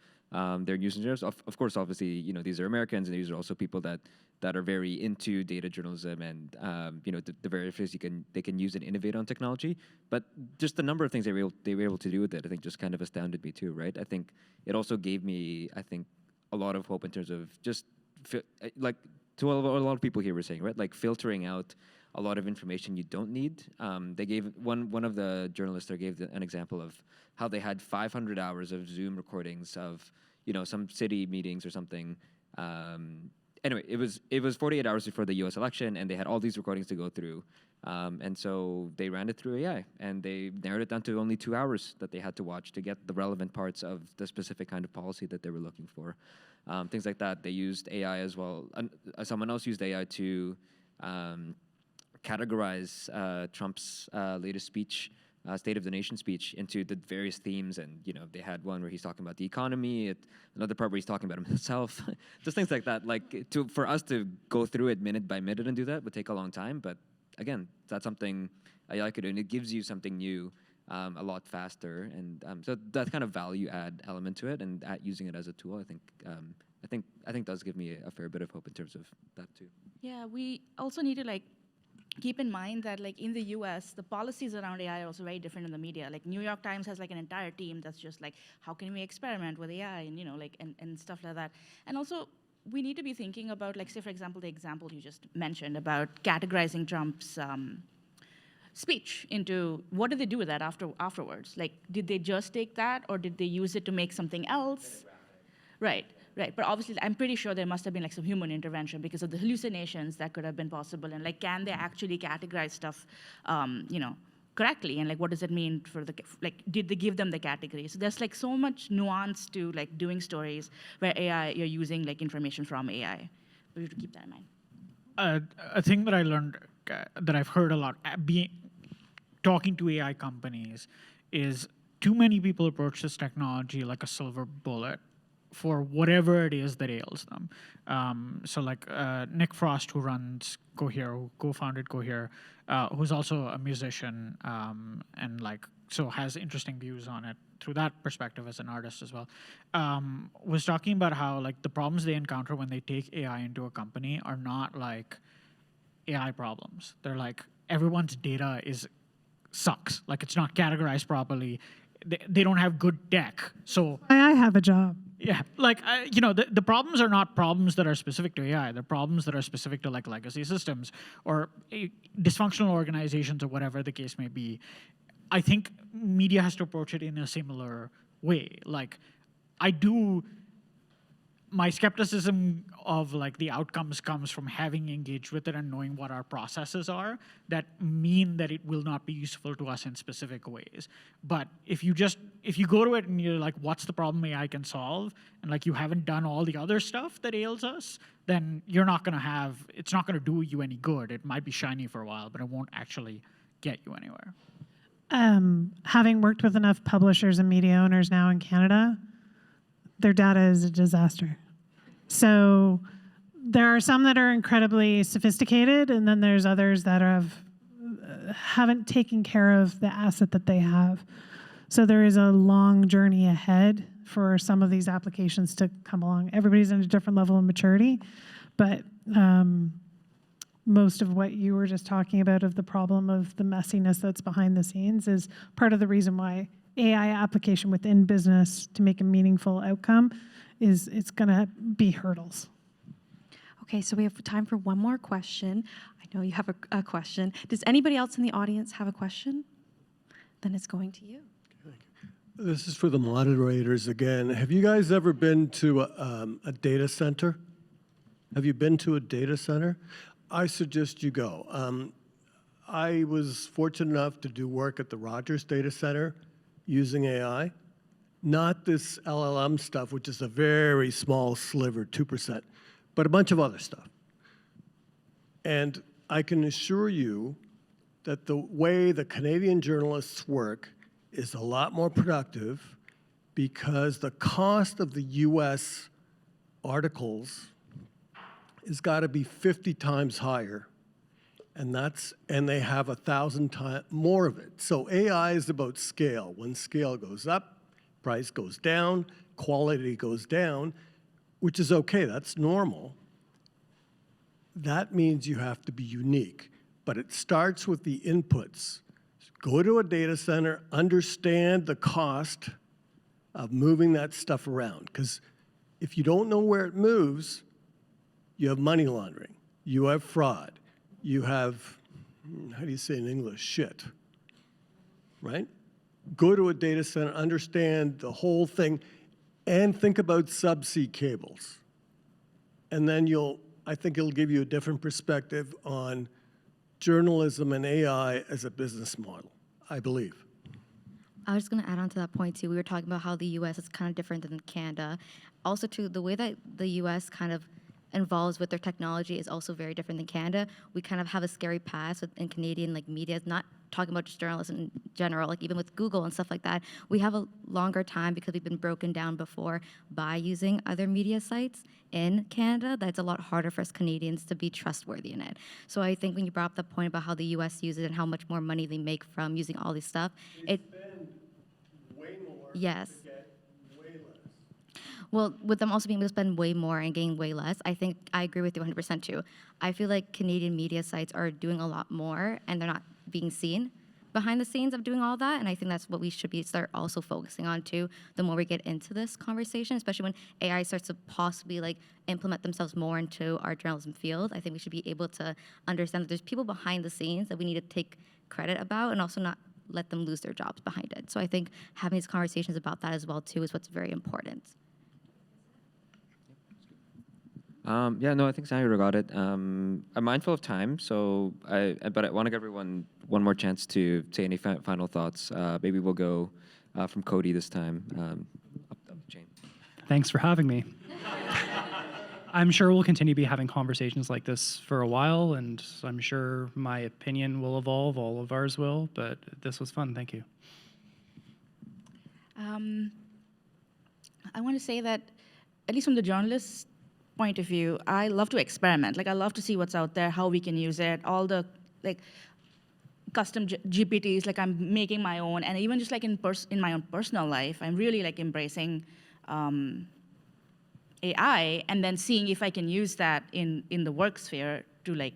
[SPEAKER 3] their users. Of course, obviously, you know, these are Americans, and these are also people that are very into data journalism and you know, the various ways they can use and innovate on technology. But just the number of things they were able to do with it, I think, just kind of astounded me too, right? I think it also gave me, I think, a lot of hope in terms of just like to a lot of people here were saying, right? Like filtering out a lot of information you don't need. They gave one of the journalists there gave an example of how they had 500 hours of Zoom recordings of, you know, some city meetings or something. Anyway, it was 48 hours before the U.S. election, and they had all these recordings to go through. And so they ran it through AI, and they narrowed it down to only 2 hours that they had to watch to get the relevant parts of the specific kind of policy that they were looking for. Things like that. They used AI as well. Someone else used AI to categorize Trump's latest speech, State of the Nation speech, into the various themes. And, you know, they had one where he's talking about the economy, another part where he's talking about himself, just things like that. Like, for us to go through it minute by minute and do that would take a long time. But again, that's something AI could do, and it gives you something new a lot faster. And so that kind of value add element to it, and using it as a tool, I think does give me a fair bit of hope in terms of that too.
[SPEAKER 5] Yeah, we also need to like keep in mind that like in the US, the policies around AI are also very different in the media. Like New York Times has like an entire team that's just like, how can we experiment with AI and, you know, like, and stuff like that. And also, we need to be thinking about, like, say, for example, the example you just mentioned about categorizing Trump's speech into, what did they do with that afterwards? Like, did they just take that, or did they use it to make something else? Right. Right, but obviously, I'm pretty sure there must have been like some human intervention because of the hallucinations that could have been possible, and like, can they actually categorize stuff, you know, correctly? And like, what does it mean for the, like, did they give them the categories? So there's like so much nuance to like doing stories where you're using like information from AI. We have to keep that in mind.
[SPEAKER 1] A thing that I learned, that I've heard a lot, talking to AI companies, is too many people approach this technology like a silver bullet for whatever it is that ails them. So like Nick Frost, who runs Cohere, who co-founded Cohere, who's also a musician and like so has interesting views on it through that perspective as an artist as well, was talking about how like the problems they encounter when they take AI into a company are not like AI problems. They're like everyone's data sucks. Like it's not categorized properly. They don't have good tech. So
[SPEAKER 2] I have a job.
[SPEAKER 1] Yeah, like, you know, the problems are not problems that are specific to AI. They're problems that are specific to, like, legacy systems or dysfunctional organizations or whatever the case may be. I think media has to approach it in a similar way. Like, my skepticism of, like, the outcomes comes from having engaged with it and knowing what our processes are that mean that it will not be useful to us in specific ways. But if you go to it and you're like, what's the problem AI can solve? And like you haven't done all the other stuff that ails us, then it's not gonna do you any good. It might be shiny for a while, but it won't actually get you anywhere.
[SPEAKER 2] Having worked with enough publishers and media owners now in Canada, their data is a disaster. So there are some that are incredibly sophisticated, and then there's others that haven't taken care of the asset that they have. So there is a long journey ahead for some of these applications to come along. Everybody's in a different level of maturity, but most of what you were just talking about of the problem of the messiness that's behind the scenes is part of the reason why AI application within business to make a meaningful outcome is it's going to be hurdles.
[SPEAKER 12] Okay, so we have time for one more question. I know you have a question. Does anybody else in the audience have a question? Then it's going to you.
[SPEAKER 9] This is for the moderators again. Have you guys ever been to a data center? Have you been to a data center? I suggest you go. I was fortunate enough to do work at the Rogers data center using AI. Not this LLM stuff, which is a very small sliver, 2%, but a bunch of other stuff. And I can assure you that the way the Canadian journalists work is a lot more productive because the cost of the US articles has got to be 50 times higher, and they have 1,000 times more of it. So AI is about scale. When scale goes up, price goes down, quality goes down, which is okay, that's normal. That means you have to be unique, but it starts with the inputs. Go to a data center, understand the cost of moving that stuff around, because if you don't know where it moves, you have money laundering, you have fraud, you have, how do you say in English, shit, right? Go to a data center, understand the whole thing, and think about subsea cables. And then I think it'll give you a different perspective on journalism and AI as a business model, I believe.
[SPEAKER 4] I was going to add on to that point too. We were talking about how the U.S. is kind of different than Canada. Also, too, the way that the U.S. kind of involves with their technology is also very different than Canada. We kind of have a scary past in Canadian media, not talking about just journalism in general, like even with Google and stuff like that. We have a longer time because we've been broken down before by using other media sites in Canada. That's a lot harder for us Canadians to be trustworthy in it. So I think when you brought up the point about how the U.S. uses it and how much more money they make from using all this stuff,
[SPEAKER 9] They spend way more
[SPEAKER 4] yes.
[SPEAKER 9] to get way less.
[SPEAKER 4] Well, with them also being able to spend way more and getting way less, I think I agree with you 100% too. I feel like Canadian media sites are doing a lot more and they're not being seen behind the scenes of doing all that. And I think that's what we should start also focusing on too, the more we get into this conversation, especially when AI starts to possibly implement themselves more into our journalism field. I think we should be able to understand that there's people behind the scenes that we need to take credit about and also not let them lose their jobs behind it. So I think having these conversations about that as well too is what's very important.
[SPEAKER 3] Yeah, no, I think Sandra got it. I'm mindful of time, but I want to give everyone one more chance to say any final thoughts. Maybe we'll go from Cody this time, up the chain.
[SPEAKER 6] Thanks for having me. I'm sure we'll continue to be having conversations like this for a while, and I'm sure my opinion will evolve, all of ours will, but this was fun. Thank you.
[SPEAKER 5] I want to say that, at least from the journalist point of view, I love to experiment. I love to see what's out there, how we can use it, all the custom GPTs, I'm making my own, and even just in my own personal life, I'm really embracing AI, and then seeing if I can use that in the work sphere to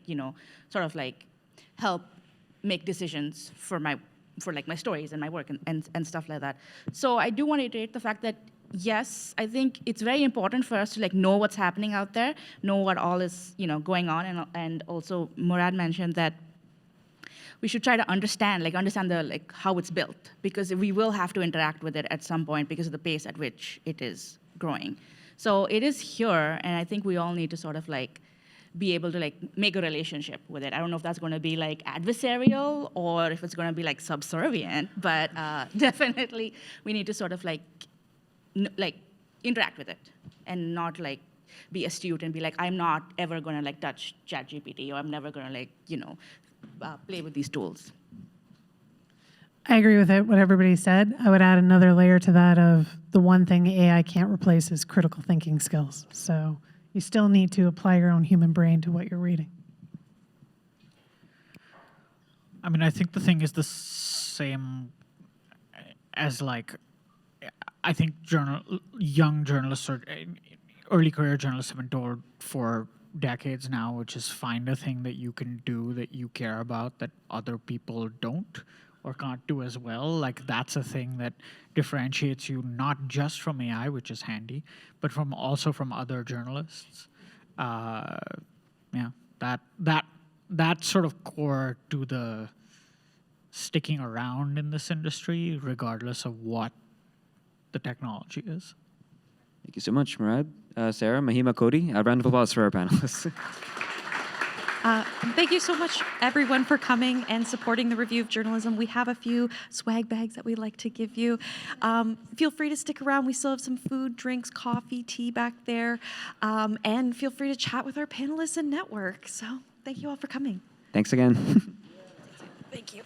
[SPEAKER 5] help make decisions for my stories and my work and stuff like that. So I do want to iterate the fact that yes, I think it's very important for us to know what's happening out there, know what all is going on, and also Murad mentioned that we should try to understand the how it's built, because we will have to interact with it at some point because of the pace at which it is growing. So it is here, and I think we all need to be able to make a relationship with it. I don't know if that's going to be adversarial or if it's going to be subservient, but definitely we need to interact with it and not be astute and be I'm not ever going to touch ChatGPT, or I'm never going to play with these tools.
[SPEAKER 2] I agree with what everybody said. I would add another layer to that of the one thing AI can't replace is critical thinking skills. So you still need to apply your own human brain to what you're reading.
[SPEAKER 1] I mean, I think the thing is the same as like, I think young journalists or early career journalists have been told for decades now, which is find a thing that you can do that you care about that other people don't or can't do as well. Like that's a thing that differentiates you not just from AI, which is handy, but from also from other journalists. Yeah, that's sort of core to the sticking around in this industry, regardless of what the technology is.
[SPEAKER 3] Thank you so much, Murad. Sarah, Mahima, Cody, a round of applause for our panelists.
[SPEAKER 12] Thank you so much, everyone, for coming and supporting the Review of Journalism. We have a few swag bags that we'd like to give you. Feel free to stick around. We still have some food, drinks, coffee, tea back there. And feel free to chat with our panelists and network. So thank you all for coming.
[SPEAKER 3] Thanks again.
[SPEAKER 12] Thank you.